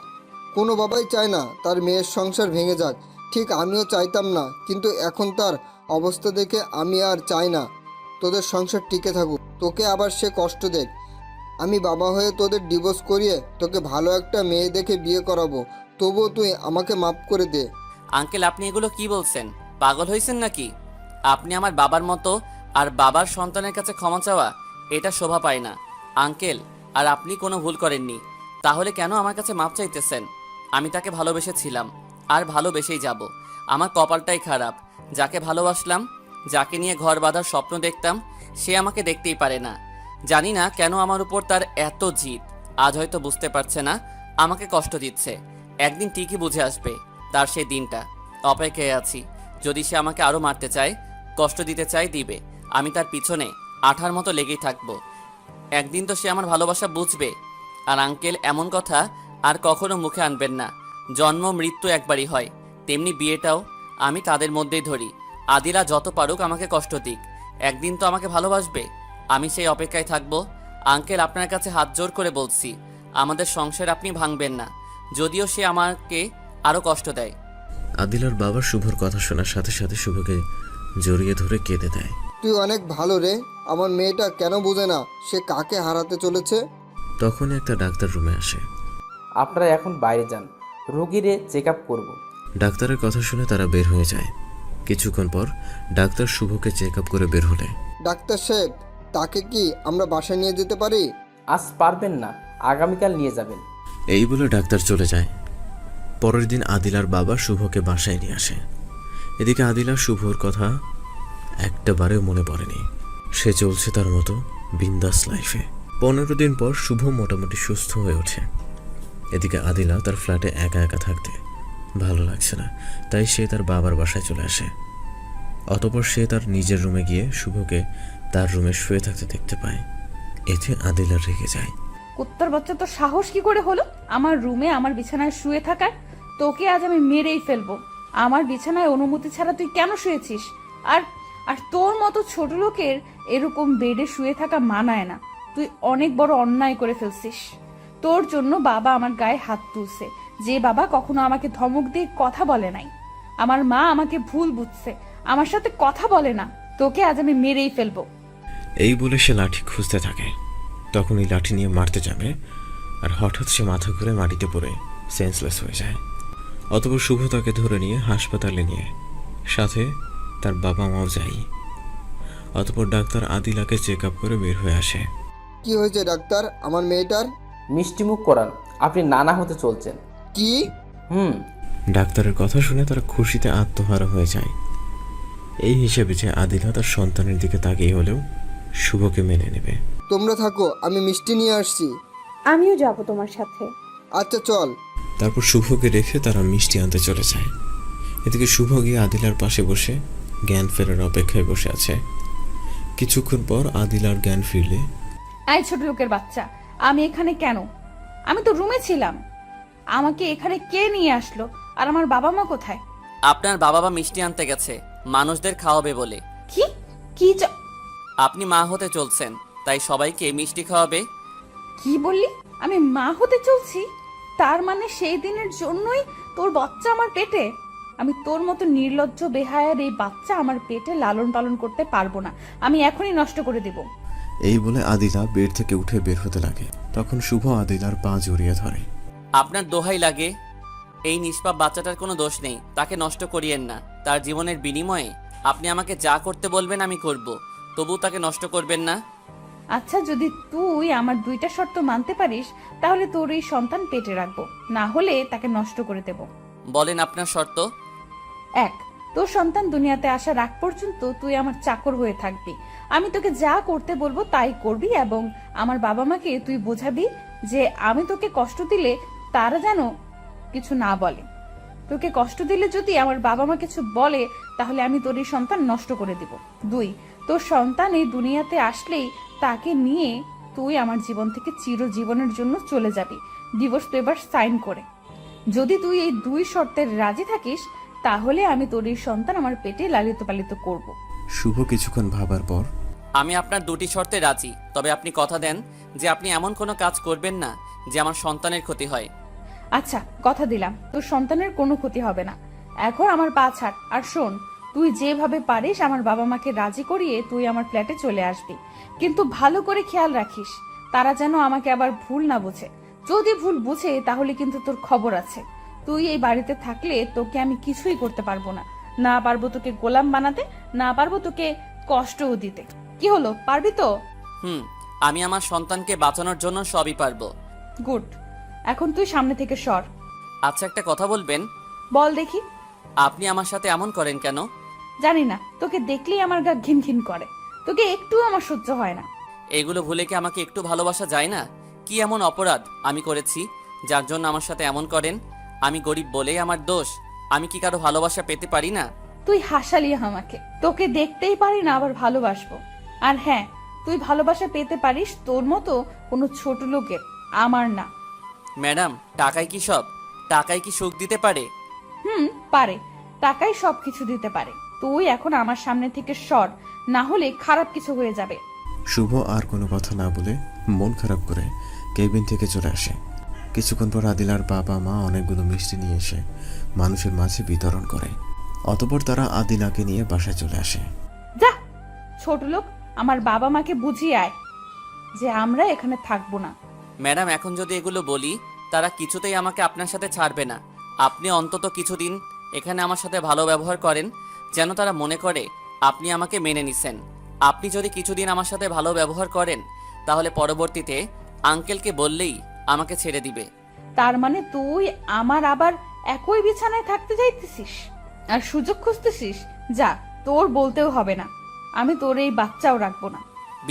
কোনো বাবাই চায় না তার মেয়ের সংসার ভেঙে যাক, ঠিক আমিও চাইতাম না, কিন্তু এখন তার অবস্থা দেখে আমি আর চাই না তোদের সংসার টিকে থাকুক, তোকে আবার সে কষ্ট দেখ। আমি বাবা হয়ে তোদের ডিভোর্স করিয়ে তোকে ভালো একটা মেয়ে দেখে বিয়ে করাবো, তবুও তুই আমাকে মাফ করে দে। আঙ্কেল, আপনি এগুলো কি বলছেন? পাগল হয়েছেন নাকি? আপনি আমার বাবার মতো, আর বাবার সন্তানের কাছে ক্ষমা চাওয়া এটা শোভা পায় না। আঙ্কেল, আর আপনি কোনো ভুল করেননি, তাহলে কেন আমার কাছে মাপ চাইতেছেন? আমি তাকে ভালোবেসেছিলাম আর ভালোবেসেই যাব। আমার কপালটাই খারাপ। যাকে ভালোবাসলাম, যাকে নিয়ে ঘর বাঁধার স্বপ্ন দেখতাম, সে আমাকে দেখতেই পারে না। জানি না কেন আমার উপর তার এত জিদ। আজ হয়তো বুঝতে পারছে না, আমাকে কষ্ট দিচ্ছে। একদিন ঠিকই বুঝে আসবে তার সেই দিনটা। অপেক্ষায় আছি। যদি সে আমাকে আরও মারতে চায়, কষ্ট দিতে চায়, দিবে। আমি তার পিছনে আঠার মতো লেগেই থাকবো। একদিন তো সে আমার ভালোবাসা বুঝবে। আর আঙ্কেল, এমন কথা আর কখনো মুখে আনবেন না। জন্ম মৃত্যু একবারই হয়, তেমনি বিয়েটাও আমি তাদের মধ্যেই ধরি। আদিলা যত পারুক আমাকে কষ্ট দিক, একদিন তো আমাকে ভালোবাসবে। আমি সেই অপেক্ষায় থাকবো। আঙ্কেল, আপনার কাছে হাত জোর করে বলছি, আমাদের সংসার আপনি ভাঙবেন না, যদিও সে আমাকে আরও কষ্ট দেয়। আদিলার বাবা শুভর কথা শোনার সাথে সাথে শুভকে জড়িয়ে ধরে কেঁদে দেয়। তুই অনেক ভালো রে। আমার মেয়েটা কেন বোঝে না সে কাকে হারাতে চলেছে? তখন একটা ডাক্তার রুমে আসে। আপনারা এখন বাইরে যান, রোগীরে চেক আপ করবো। ডাক্তারের কথা শুনে তারা বের হয়ে যায়। কিছুক্ষণ পর ডাক্তার শুভকে চেক আপ করে বের হলে, ডাক্তার সাহেব, তাকে কি আমরা বাসায় নিয়ে যেতে পারি? আজ পারবেন না, আগামীকাল নিয়ে যাবেন। এই বলে ডাক্তার চলে যায়। পরের দিন আদিলার বাবা শুভকে বাসায় নিয়ে আসে। এদিকে আদিলার শুভর কথা একটাবারেও মনে পড়েনি। সে চলছে তার মতো বিন্দাস লাইফে। 15 দিন পর শুভ মোটামুটি সুস্থ হয়ে ওঠে। এদিকে আদিলা তার ফ্ল্যাটে একা একা থাকতে ভালো লাগছে না, তাই সে তার বাবার বাসায় চলে আসে। অতঃপর সে তার নিজের রুমে গিয়ে শুভকে তার রুমে শুয়ে থাকতে দেখতে পায়। এতে আদিলা রেগে যায়। কুত্তার বাচ্চা, তো সাহস কি করে হলো আমার রুমে আমার বিছানায় শুয়ে থাকার? তোকে আজ আমি মেরেই ফেলবো। আমার বিছানায় অনুমতি ছাড়া তুই কেন শুয়েছিস? আর আর তোর মতো ছোট লোকের এরকম বেডে শুয়ে থাকা মানায় না। তুই অনেক বড় অন্যায় করে ফেলছিস। তোর জন্য বাবা আমার গায়ে হাত তুলছে, যে বাবা কখনো আমাকে ধমক দিয়ে কথা বলে নাই। আমার মা আমাকে ভুল বুঝছে, আমার সাথে কথা বলে না। তোকে আজ আমি মেরেই ফেলবো। এই বলে সে লাঠি খুঁজতে থাকে। তখন এই লাঠি নিয়ে মারতে যাবে, আর হঠাৎ সে মাথা ঘুরে মাটিতে পড়ে সেন্সলেস হয়ে যায়। অতঃপর শুভ তাকে ধরে নিয়ে হাসপাতালে নিয়ে, সাথে তার বাবা মাও যায়। অতঃপর ডাক্তার আদিলাকে চেক আপ করে বের হয়ে আসে। কি হয়েছে ডাক্তার আমার মেয়েটার? মিষ্টিমুখ করান, আপনি নানা হতে চলছেন। কি? হুম। ডাক্তারের কথা শুনে তারা খুশিতে আত্মহারা হয়ে যায়। এই হিসেবে যে আদিলা তার সন্তানের দিকে তাকিয়ে হলেও শুভকে মেনে নেবে। তোমরা থাকো, আমি মিষ্টি নিয়ে আসছি। আমিও যাব তোমার সাথে। আচ্ছা চল। তারপর শুভকে রেখে তারা মিষ্টি আনতে চলে যায়। এদিকে শুভ গিয়ে আদিলার পাশে বসে জ্ঞান ফেরার অপেক্ষায় বসে আছে। কিছুক্ষণ পর আদিলার জ্ঞান ফিরলে এই ছোট লোকের বাচ্চা, আমি এখানে কেন? আমি তো রুমে ছিলাম। আমাকে এখানে কে নিয়ে আসলো? আর আমার বাবা মা কোথায়? আপনার বাবা মা মিষ্টি আনতে গেছে মানুষদের খাওয়াবে বলে। কি কি আপনি মা হতে চলছেন, তাই সবাইকে মিষ্টি খাওয়াবে। কি বললি? আমি মা হতে চলছি? তার মানে সেই দিনের জন্যই তোর বাচ্চা আমার পেটে? আমি তোর মতো নির্লজ্জ বেহায়ার এই বাচ্চা আমার পেটে লালন পালন করতে পারবো না। আমি এখনই নষ্ট করে দেব। এই বলে আদিলা বেড থেকে উঠে বের হতে লাগে। তখন শুভ আদিলার পা জড়িয়ে ধরে। আপনার দোহাই লাগে, এই নিষ্পাপ বাচ্চাটার কোনো দোষ নেই, তাকে নষ্ট করিয়েন না। তার জীবনের বিনিময়ে আপনি আমাকে যা করতে বলবেন আমি করব, তবু তাকে নষ্ট করবেন না। আচ্ছা, যদি তুই আমার দুইটা শর্ত মানতে পারিস তাহলে তোর এই সন্তান পেটে রাখবো, না হলে তাকে নষ্ট করে দেব। বলেন আপনার শর্ত। 1, তোর সন্তান দুনিয়াতে আসার আগ পর্যন্ত তুই আমার চাকর হয়ে থাকবি। আমি তোকে যা করতে বলবো তাই করবি, এবং আমার বাবা মাকে তুই বোঝাবি যে আমি তোকে কষ্ট দিলে তারা যেন কিছু না বলে। তোকে কষ্ট দিলে যদি আমার বাবা মা কিছু বলে তাহলে আমি তোর এই সন্তান নষ্ট করে দিব। 2, তোর সন্তান এই দুনিয়াতে আসলেই তাকে নিয়ে তুই আমার জীবন থেকে চিরজীবনের জন্য চলে যাবি ডিভোর্স পেপার সাইন করে। যদি তুই এই 2 শর্তের রাজি থাকিস তাহলে আমি তোর এই সন্তান আমার পেটে লালিত পালিত করব। শুভ কিছুক্ষণ ভাবার পর আমি আপনার 2টি শর্তে রাজি, তবে আপনি কথা দেন যে আপনি এমন কোনো কাজ করবেন না যে আমার সন্তানের ক্ষতি হয়। আচ্ছা, কথা দিলাম তোর সন্তানের কোনো ক্ষতি হবে না। এখন আমার পা ছাড়, আর শোন, তুই যেভাবে পারিস আমার বাবা মাকে রাজি করিয়ে তুই আমার ফ্ল্যাটে চলে আসবি, কিন্তু ভালো করে খেয়াল রাখিস তারা যেন আমাকে আবার ভুল না বোঝে। যদি ভুল বুঝে তাহলে কিন্তু তোর খবর আছে। তুই এই বাড়িতে থাকলে তোকে আমি কিছুই করতে পারবো না, না পারবো তোকে গোলাম বানাতে, না পারবো তোকে কষ্টও দিতে। কি হলো, পারবি তো? আমি আমার সন্তানকে বাঁচানোর জন্য সবই পারবো। গুড, এখন তুই সামনে থেকে সর। আচ্ছা, একটা কথা বলবেন? বল দেখি। আপনি আমার সাথে এমন করেন কেন? জানি না, তোকে দেখলেই আমার গা ঘিন ঘিন করে। তোকে একটু আমার সহ্য হয় না। এগুলো ভুলে কি আমাকে একটু ভালোবাসা যায় না? কি এমন অপরাধ আমি করেছি যার জন্য আমার সাথে এমন করেন? আমি গরিব বলেই আমার দোষ? আমি কি কারো ভালোবাসা পেতে পারি না? তুই হাসালি আমাকে। তোকে দেখতেই পারি না আবার ভালোবাসবো? আর হ্যাঁ, তুই ভালোবাসা পেতে পারিস তোর মতো কোনো ছোট লোকের, আমার না। ম্যাডাম, টাকাই কি সব? টাকাই কি সুখ দিতে পারে? পারে, টাকাই সবকিছু দিতে পারে। তুই এখন আমার সামনে থেকে সর, না হলে খারাপ কিছু হয়ে যাবে। শুভ আর কোনো কথা না বলে মন খারাপ করে কেবিন থেকে চলে আসে। কিছুক্ষণ পর আদিলার বাবা মা অনেকগুলো মিষ্টি নিয়ে এসে মানুষের মাঝে বিতরণ করে। অতঃপর তারা আদিলাকে নিয়ে বাসায় চলে আসে। যা ছোট লোক, আমার বাবা মাকে বুঝিয়ে আয় যে আমরা এখানে থাকবো না। ম্যাডাম, এখন যদি এগুলো বলি তারা কিছুতেই আমাকে আপনার সাথে ছাড়বে না। আপনি অন্তত কিছুদিন এখানে আমার সাথে ভালো ব্যবহার করেন, যেন তারা মনে করে আপনি আমাকে মেনে নিছেন। আপনি যদি কিছুদিন আমার সাথে ভালো ব্যবহার করেন তাহলে পরবর্তীতে আঙ্কেলকে বললেই আমাকে ছেড়ে দিবে। তার মানে তুই আমার আবার একই বিছানায় থাকতে চাইতেছিস আর সুযোগ খুঁজতেছিস? যা, তোর বলতেও হবে না, আমি তোর এই বাচ্চাও রাখবো না।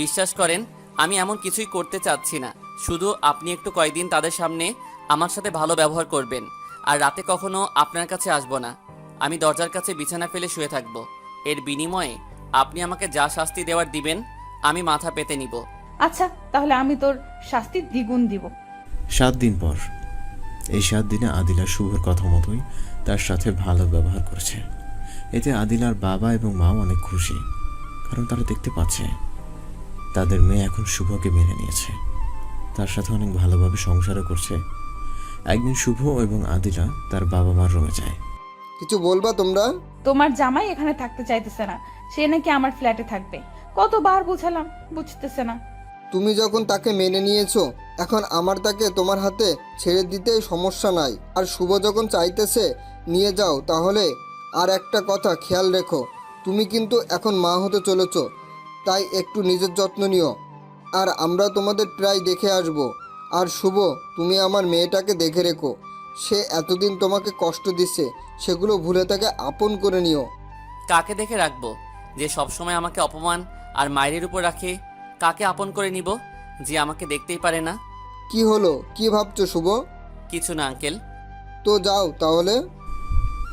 বিশ্বাস করেন, আমি এমন কিছুই করতে চাচ্ছি না। শুধু আপনি একটু কয়েকদিন তাদের সামনে আমার সাথে ভালো ব্যবহার করবেন, আর রাতে কখনো আপনার কাছে আসবো না। আমি দরজার কাছে বিছানা ফেলে শুয়ে থাকব। এর বিনিময়ে আপনি আমাকে যা শাস্তি দেওয়ার দিবেন আমি মাথা পেতে নিব। আচ্ছা, তাহলে আমি তোর শাস্তি দ্বিগুণ দিব। 7 দিন পর। এই 7 দিনে আদিলা শুভর কথা মতোই তার সাথে ভালো ব্যবহার করেছে। এতে আদিলার বাবা এবং মাও অনেক খুশি, কারণ তারা দেখতে পাচ্ছে তাদের মেয়ে এখন শুভকে মেনে নিয়েছে, তার সাথে অনেক ভালোভাবে সংসারও করছে। একদিন শুভ এবং আদিলা তার বাবা মার রুমে যায়। কিছু বলবা তোমরা? তোমার জামাই এখানে থাকতে চাইতেছে না, সে নাকি আমার ফ্ল্যাটে থাকবে। কতবার বুঝালাম, বুঝতেছে না। তুমি যখন তাকে মেনে নিয়েছো, এখন আমার তাকে তোমার হাতে ছেড়ে দিতে সমস্যা নাই। আর শুভ যখন চাইতেছে নিয়ে যাও, তাহলে আর একটা কথা খেয়াল রেখো, তুমি কিন্তু এখন মা হতে চলেছো, তাই একটু নিজের যত্ন নিও। আর আমরা তোমাদের প্রায় দেখে আসব। আর শুভ, তুমি আমার মেয়েটাকে দেখে রেখো। সে এতদিন তোমাকে কষ্ট দিচ্ছে, সেগুলো ভুলে তাকে আপন করে নিও। কাকে দেখে রাখবো যে সবসময় আমাকে অপমান আর মায়ের উপর রাখে? কাকে আপন করে নিব যে আমাকে দেখতেই পারে না? কি হলো, কি ভাবছো শুভ? কিছু না আঙ্কেল। তো যাও তাহলে।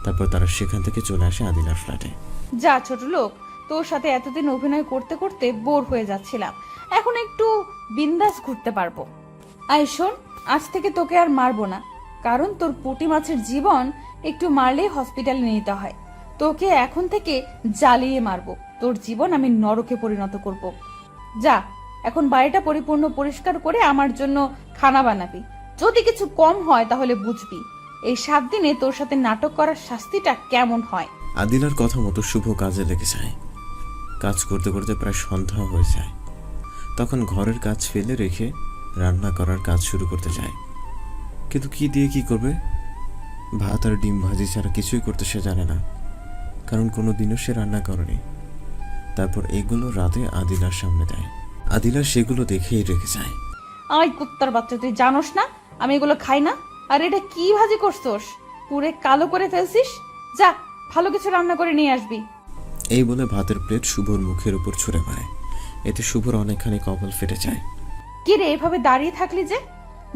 তারপর তারা সেখান থেকে চলে আসে আদিলার ফ্ল্যাটে। যা ছোট লোক, তোর সাথে এতদিন অভিনয় করতে করতে বোর হয়ে যাচ্ছিলাম, এখন একটু বিন্দাস ঘুরতে পারবো। আয় শোন, আজ থেকে তোকে আর মারবো না, কারণ তোর পুঁটি মাছের জীবন একটু মারলেই হসপিটালে নিতে হয়। তোকে এখন থেকে জ্বালিয়ে মারবো, তোর জীবন আমি নরকে পরিণত করব। যা, এখন বাড়িটা পরিপূর্ণ পরিষ্কার করে আমার জন্য খানা বানাবি। যদি কিছু কম হয় তাহলে বুঝবি এই 7 দিনে তোর সাথে নাটক করার শাস্তিটা কেমন হয়। আদিলার কথা মতো শুভ কাজে লেগে যায়। কাজ করতে করতে প্রায় সন্ধ্যা হয়ে যায়। তখন ঘরের কাজ ফেলে রেখে রান্না করার কাজ শুরু করতে যায়। কিন্তু কি দিয়ে কি করবে? ভাত আর ডিম ভাজি ছাড়া কিছুই করতে সে জানে না, কারণ কোনো দিনও সে রান্না করেনি। তারপর এগুলো রাতে আদিলার সামনে দেয়। আদিলা সেগুলো দেখেই রেখে যায়। আয় কুত্তার বাচ্চা, তুই জানোস না আমি এগুলো খাই না? আর এটা কি ভাজি করছোস, পুরে কালো করে ফেলছিস? যা, ভালো কিছু রান্না করে নিয়ে আসবি। এই বলে ভাতের প্লেট শুভর মুখের উপর ছুঁড়ে মারে। এতে শুভর অনেকখানি কপাল ফেটে যায়। কি রে, এভাবে দাঁড়িয়ে থাকলি যে?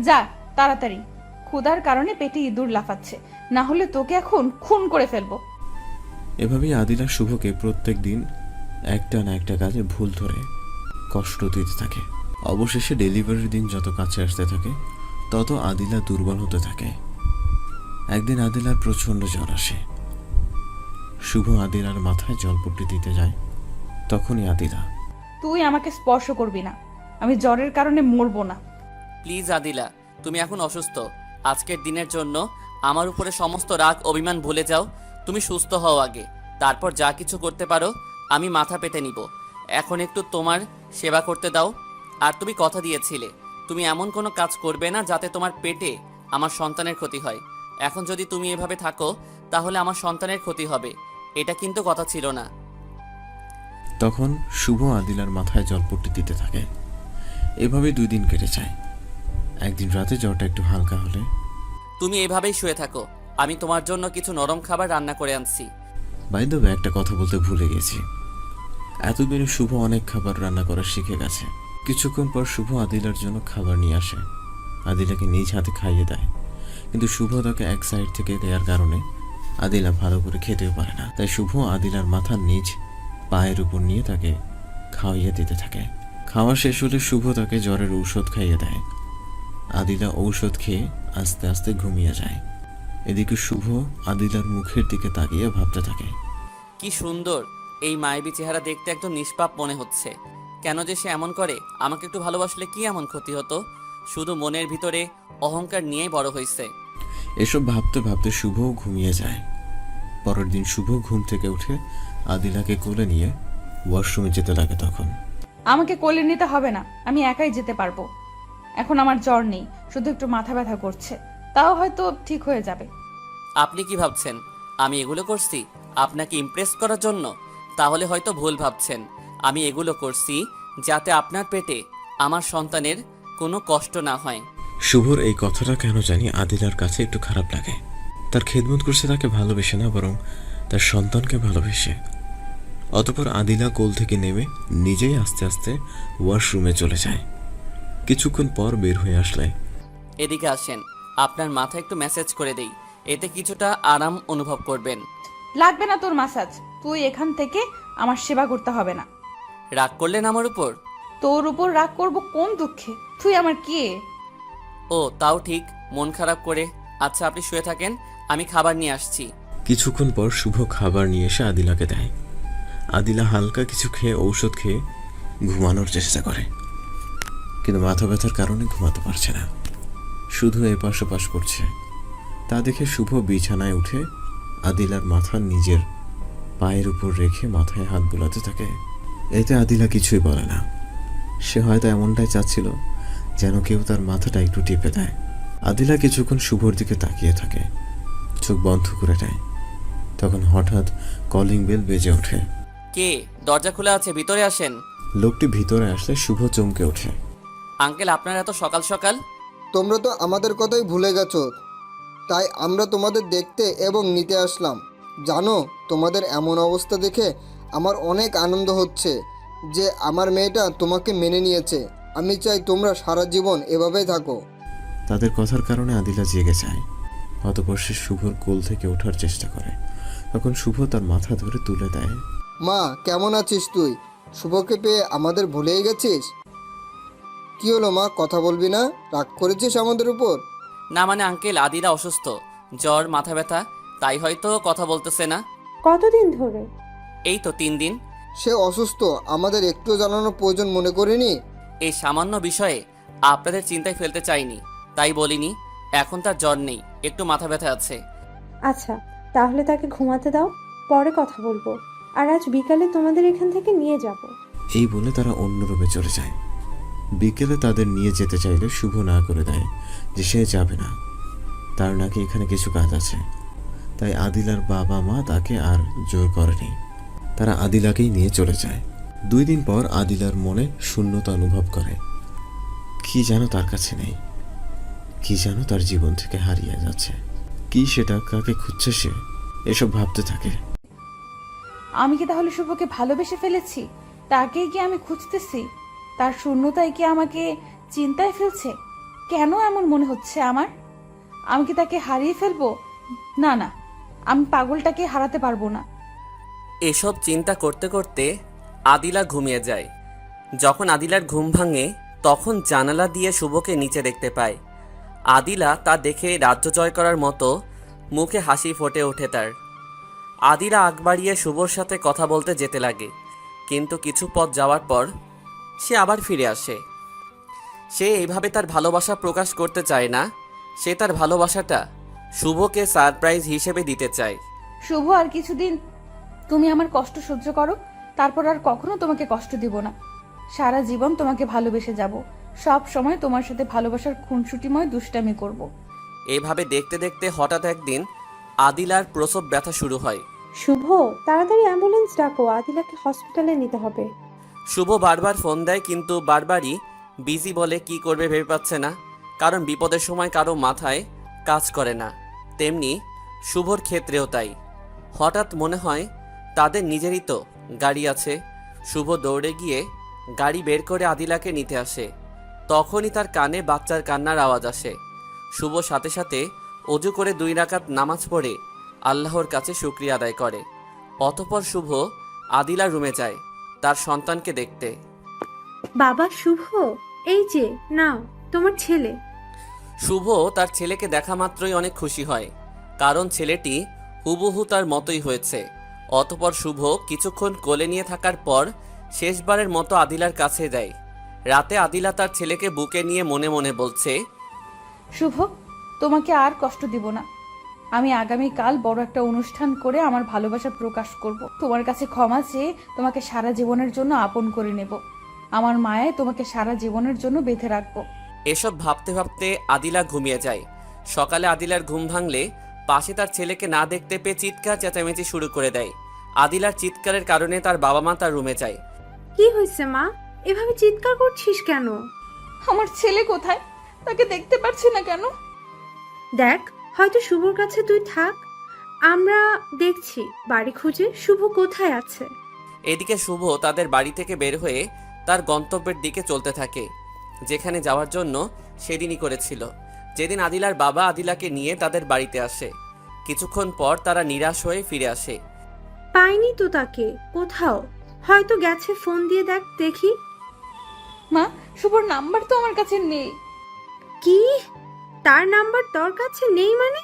যা তাড়াতাড়ি, ক্ষুধার কারণে পেটে ইঁদুর লাফাচ্ছে, না হলে তোকে এখন খুন করে ফেলবো। এভাবেই আদিলা শুভকে প্রত্যেক দিন একটা না একটা কাজে ভুল ধরে কষ্ট দিতে থাকে। অবশেষে ডেলিভারির দিন যত কাছে আসতে থাকে তত আদিলা দুর্বল হতে থাকে। একদিন আদিলার প্রচণ্ড জ্বর আসে। শুভ আদিলার মাথায় জলপট্টি দিতে যায়। তখনই আদিলা, তুই আমাকে স্পর্শ করবি না, আমি জ্বরের কারণে মরবো না। প্লিজ আদিলা, তুমি এখন অসুস্থ। আজকের দিনের জন্য আমার উপরে সমস্ত রাগ অভিমান ভুলে যাও। তুমি সুস্থ হও আগে, তারপর যা কিছু করতে পারো আমি মাথা পেতে নিব। এখন একটু তোমার সেবা করতে দাও। আর তুমি কথা দিয়েছিলে তুমি এমন কোনো কাজ করবে না যাতে তোমার পেটে আমার সন্তানের ক্ষতি হয়। এখন যদি তুমি এভাবে থাকো তাহলে আমার সন্তানের ক্ষতি হবে, এটা কিন্তু কথা ছিল না। তখন শুভ আদিলার মাথায় জলপট্টি দিতে থাকে। এভাবে 2 দিন কেটে যায়। একদিন রাতে জ্বরটা একটু হালকা হলে, তুমি এভাবেই শুয়ে থাকো, আমি তোমার জন্য কিছু নরম খাবার রান্না করে আনছি। বাই দ্য ওয়ে, একটা কথা বলতে ভুলে গেছি। এতদিনে শুভ অনেক খাবার রান্না করা শিখে গেছে। কিছুক্ষণ পর শুভ আদিলার জন্য খাবার নিয়ে আসে। আদিলাকে নিজ হাতে খাইয়ে দেয়, কিন্তু শুভ তাকে এক সাইড থেকে দেওয়ার কারণে আদিলা ভালো করে খেতেও পারে না। তাই শুভ আদিলার মাথার নিচ পায়ের উপর নিয়ে তাকে খাওয়াইয়ে দিতে থাকে। খাওয়া শেষ হলে শুভ তাকে জ্বরের ঔষধ খাইয়ে দেয়। আদিলা ঔষধ খেয়ে আস্তে আস্তে ঘুমিয়ে যায়। এদিকে শুভ আদিলার মুখের দিকে তাকিয়ে ভাবতে থাকে, কি সুন্দর এই মায়াবী চেহারা, দেখতে একদম নিষ্পাপ মনে হচ্ছে। কেন যে সে এমন করে? আমাকে একটু ভালোবাসলে কি এমন ক্ষতি হতো? শুধু মনের ভিতরে অহংকার নিয়েই বড় হয়েছে। এসব ভাবতে ভাবতে শুভও ঘুমিয়ে যায়। পরের দিন শুভ ঘুম থেকে উঠে আদিলাকে কোলে নিয়ে ওয়াশরুমে যেতে লাগে। তখন, আমাকে কোলে নিতে হবে না, আমি একাই যেতে পারবো। এখন আমার জ্বর নেই, শুধু একটু মাথা ব্যথা করছে, তাও হয়তো ঠিক হয়ে যাবে। আপনি কি ভাবছেন আমি এগুলো করছি আপনাকে ইমপ্রেস করার জন্য? তাহলে হয়তো ভুল ভাবছেন। আমি এগুলো করছি যাতে আপনার পেটে আমার সন্তানের কোনো কষ্ট না হয়। শুভর এই কথাটা কেন জানি আদিলার কাছে একটু খারাপ লাগে। তার খেদমত করছে তাকে ভালোবেসে না, বরং তার সন্তানকে ভালোবেসে। অতঃপর আদিলা কোল থেকে নেমে নিজেই আস্তে আস্তে ওয়াশরুমে চলে যায়। কিছুক্ষণ পর বের হয়ে আসলে, এদিকে আসেন, আপনার মাথা একটু ম্যাসেজ করে দেই, এতে কিছুটা আরাম অনুভব করবেন। লাগবে না তোর মাসাজ, তুই এখান থেকে আমার সেবা করতে হবে না। রাগ করলেন আমার উপর? তোর উপর রাগ করব কোন দুঃখে? তুই আমার কে? ও তাও ঠিক, মন খারাপ করে। আচ্ছা আপনি শুয়ে থাকেন, আমি খাবার নিয়ে আসছি। কিছুক্ষণ পর শুভ খাবার নিয়ে এসে আদিলাকে দেয়। আদিলা হালকা কিছু খেয়ে ঔষধ খেয়ে ঘুমানোর চেষ্টা করে, কিন্তু মাথা ব্যথার কারণে ঘুমাতে পারছে না, শুধু এপাশ ওপাশ করছে। তা দেখে শুভ বিছানায় উঠে আদিলার মাথা নিজের পায়ের উপর রেখে মাথায় হাত বুলাতে থাকে। এতে আদিলা কিছুই বলে না। সে হয়তো এমনটাই চাচ্ছিল যেন কেউ তার মাথাটা একটু টিপে দেয়। আদিলা কিছুক্ষণ শুভর দিকে তাকিয়ে থাকে, চোখ বন্ধ করে দেয়। তখন হঠাৎ কলিং বেল বেজে ওঠে। কে? দরজা খোলা আছে, ভিতরে আসেন। লোকটি ভিতরে আসলে শুভ চমকে ওঠে। আঙ্কেল, আপনার এত সকাল সকাল? তোমরা তো আমাদের কথাই ভুলে গেছো, তাই আমরা তোমাদের দেখতে এবং নিতে আসলাম। জানো, তোমাদের এমন অবস্থা দেখে আমার অনেক আনন্দ হচ্ছে যে আমার মেয়েটা তোমাকে মেনে নিয়েছে। আমি চাই তোমরা সারা জীবন এভাবেই থাকো। তাদের কথার কারণে আদিলা জেগে যায়। অতঃপর সে শুভর কোল থেকে ওঠার চেষ্টা করে। তখন শুভ তার মাথা ধরে তুলে দেয়। মা, কেমন আছিস তুই? শুভকে পেয়ে আমাদের ভুলেই গেছিস? কি হলো মা, কথা বলবি না? রাগ করেছিস আমাদের উপর? না মানে আঙ্কেল, আদিলা অসুস্থ, জ্বর, মাথা ব্যথা, তাই হয়তো কথা বলতেছে না। কতদিন ধরে? এই তো 3 দিন। সে অসুস্থ, আমাদের একটু জানানোর প্রয়োজন মনে করিনি? এই সামান্য বিষয়ে আপনাদের চিন্তায় ফেলতে চাইনি, তাই বলিনি। এখন তার জ্বর নেই, একটু মাথা ব্যথা আছে। আচ্ছা, তাহলে তাকে ঘুমাতে দাও, পরে কথা বলবো। আর আজ বিকালে তোমাদের এখান থেকে নিয়ে যাব। এই বলে তারা অন্য রুমে চলে যায়। বিকেলে তাদের নিয়ে যেতে চাইলে শুভ না করে দেয় যে সে যাবে না, তার নাকি এখানে কিছু কাজ আছে। তাই আদিলার বাবা মা তাকে আর জোর করেনি, তারা আদিলাকেই নিয়ে চলে যায়। 2 দিন পর আদিলার মনে শূন্যতা অনুভব করে। কি যেন তার কাছে নেই, কি যেন তার জীবন থেকে হারিয়ে যাচ্ছে। কি সেটা, কাকে খুঁজছে সে, এসব ভাবতে থাকে। আমি কি তাহলে শুভকে ভালোবেসে ফেলেছি? তাকেই কি আমি খুঁজতেছি? তার শূন্যতায় কি আমাকে চিন্তায় ফেলছে? কেন এমন মনে হচ্ছে আমার? আমি কি তাকে হারিয়ে ফেলবো? না না, আমি পাগলটাকে হারাতে পারবো না। এসব চিন্তা করতে করতে আদিলা ঘুমিয়ে যায়। যখন আদিলার ঘুম ভাঙে তখন জানালা দিয়ে শুভকে নিচে দেখতে পায়। আদিলা তা দেখে রাজ্য জয় করার মতো মুখে হাসি ফুটে ওঠে তার। আদিলা আগ বাড়িয়ে শুভর সাথে কথা বলতে যেতে লাগে, কিন্তু কিছু পথ যাওয়ার পর সে আবার ফিরে আসে। সে এইভাবে তার ভালোবাসা প্রকাশ করতে চায় না, সে তার ভালোবাসাটা শুভকে সারপ্রাইজ হিসেবে দিতে চায়। শুভ, আর কিছুদিন তুমি আমার কষ্ট সহ্য করো, তারপর আর কখনো তোমাকে কষ্ট দিব না। সারা জীবন তোমাকে ভালোবেসে যাব, সব সময় তোমার সাথে ভালোবাসার খুনসুটিময় দুষ্টামি করব। এইভাবে দেখতে দেখতে হঠাৎ একদিন আদিলার প্রসব ব্যথা শুরু হয়। শুভ, তাড়াতাড়ি অ্যাম্বুলেন্স ডাকো, আদিলাকে হসপিটালে নিতে হবে। শুভ বারবার ফোন দেয়, কিন্তু বারবারই বিজি বলে কি করবে ভেবে পাচ্ছে না, কারণ বিপদের সময় কারো মাথায় কাজ করে না। তেমনি শুভর ক্ষেত্রেও তাই। হঠাৎ মনে হয় তাদের নিজেরই তো গাড়ি আছে। শুভ দৌড়ে গিয়ে গাড়ি বের করে আদিলাকে নিতে আসে। তখনই তার কানে বাচ্চার কান্নার আওয়াজ আসে। শুভ সাথে সাথে অজু করে 2 রাকাত নামাজ পড়ে আল্লাহর কাছে শুকরিয়া আদায় করে। অতঃপর শুভ আদিলার রুমে যায় তার সন্তানকে দেখতে। বাবা শুভ, এই যে নাও তোমার ছেলে। শুভ তার ছেলেকে দেখা মাত্রই অনেক খুশি হয়, কারণ ছেলেটি হুবহু তার মতোই হয়েছে। অতঃপর শুভ কিছুক্ষণ কোলে নিয়ে থাকার পর শেষবারের মতো আদিলার কাছে দেয়। রাতে আদিলা তার ছেলেকে বুকে নিয়ে মনে মনে বলছে, শুভ, তোমাকে আর কষ্ট দিব না। আমি আগামীকাল বড় একটা অনুষ্ঠান করে আমার ভালোবাসা প্রকাশ করব। তোমার কাছে ক্ষমা চেয়ে তোমাকে সারা জীবনের জন্য আপন করে নেব। আমার মায়ায় তোমাকে সারা জীবনের জন্য বেঁধে রাখবো। এসব ভাবতে ভাবতে আদিলা ঘুমিয়ে যায়। সকালে আদিলার ঘুম ভাঙলে পাশে তার ছেলেকে না দেখতে পেয়ে চিৎকার চেঁচামেচি শুরু করে দেয়। আদিলার চিৎকারের কারণে তার বাবা মা তার রুমে যায়। কি হয়েছে মা, এভাবে চিৎকার করছিস কেন? আমার ছেলে কোথায়? তাকে দেখতে পাচ্ছি না কেন? দেখ, হয়তো শুভর কাছে তুই থাক, আমরা দেখছি বাড়ি খুঁজে শুভ কোথায় আছে। এদিকে শুভ তাদের বাড়ি থেকে বের হয়ে তার গন্তব্যের দিকে চলতে থাকে, যেখানে যাওয়ার জন্য সেদিনই করেছিল, যেদিন আদিলার বাবা আদিলাকে নিয়ে তাদের বাড়িতে আসে। কিছুক্ষণ পর তারা নিরাশ হয়ে ফিরে আসে। পাইনি তো তাকে কোথাও, হয়তো গেছে, ফোন দিয়ে দেখ দেখি। মা, শুভর নাম্বার তো আমার কাছে নেই। কি, তার নাম্বার তোর কাছে নেই মানে?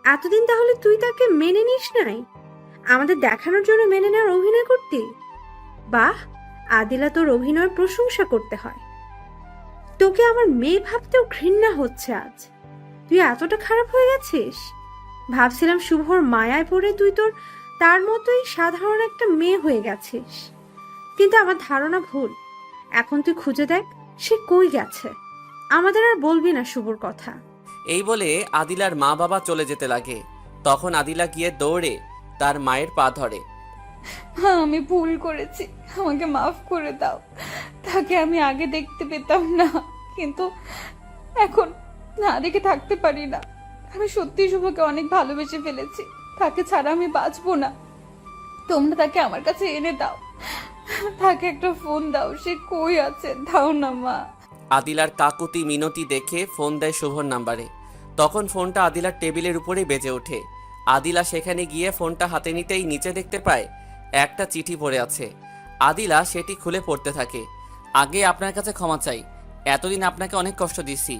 এতদিন তাহলে তুই তাকে মেনে নিস নাই, আমাদের দেখানোর জন্য মেনে নেওয়ার অভিনয় করতি? বাহ, আদিলা, তোর অভিনয়ের প্রশংসা করতে হয়। তোকে আমার মেয়ে ভাবতেও ঘৃণা হচ্ছে আজ। তুই এতটা খারাপ হয়ে গেছিস? ভাবছিলাম শুভর মায়ায় পড়ে তুই তার মতোই সাধারণ একটা মেয়ে হয়ে গেছিস, কিন্তু আমার ধারণা ভুল। এখন তুই খুঁজে দেখ সে কই গেছে। আমাদের আর বলবি না শুভর কথা। এই বলে আদিলার মা বাবা চলে যেতে লাগে। তখন আদিলা গিয়ে দৌড়ে তার মায়ের পা ধরে। হ্যাঁ, আমি ভুল করেছি, আমাকে মাফ করে দাও। তাকে আমি আগে দেখতে পেতাম না, কিন্তু এখন না দেখে থাকতে পারি না। আমি সত্যি শুভকে অনেক ভালোবেসে ফেলেছি, তাকে ছাড়া আমি বাঁচবো না। তোমরা তাকে আমার কাছে এনে দাও, তাকে একটা ফোন দাও, সে কই আছে দাও না মা। আদিলার কাকুতি মিনতি দেখে ফোন দেয় শুভর নাম্বারে। তখন ফোনটা আদিলার টেবিলের উপরেই বেজে ওঠে। আদিলা সেখানে গিয়ে ফোনটা হাতে নিতেই নিচে দেখতে পায় একটা চিঠি পড়ে আছে। আদিলা সেটি খুলে পড়তে থাকে। আগে আপনার কাছে ক্ষমা চাই, এতদিন আপনাকে অনেক কষ্ট দিছি।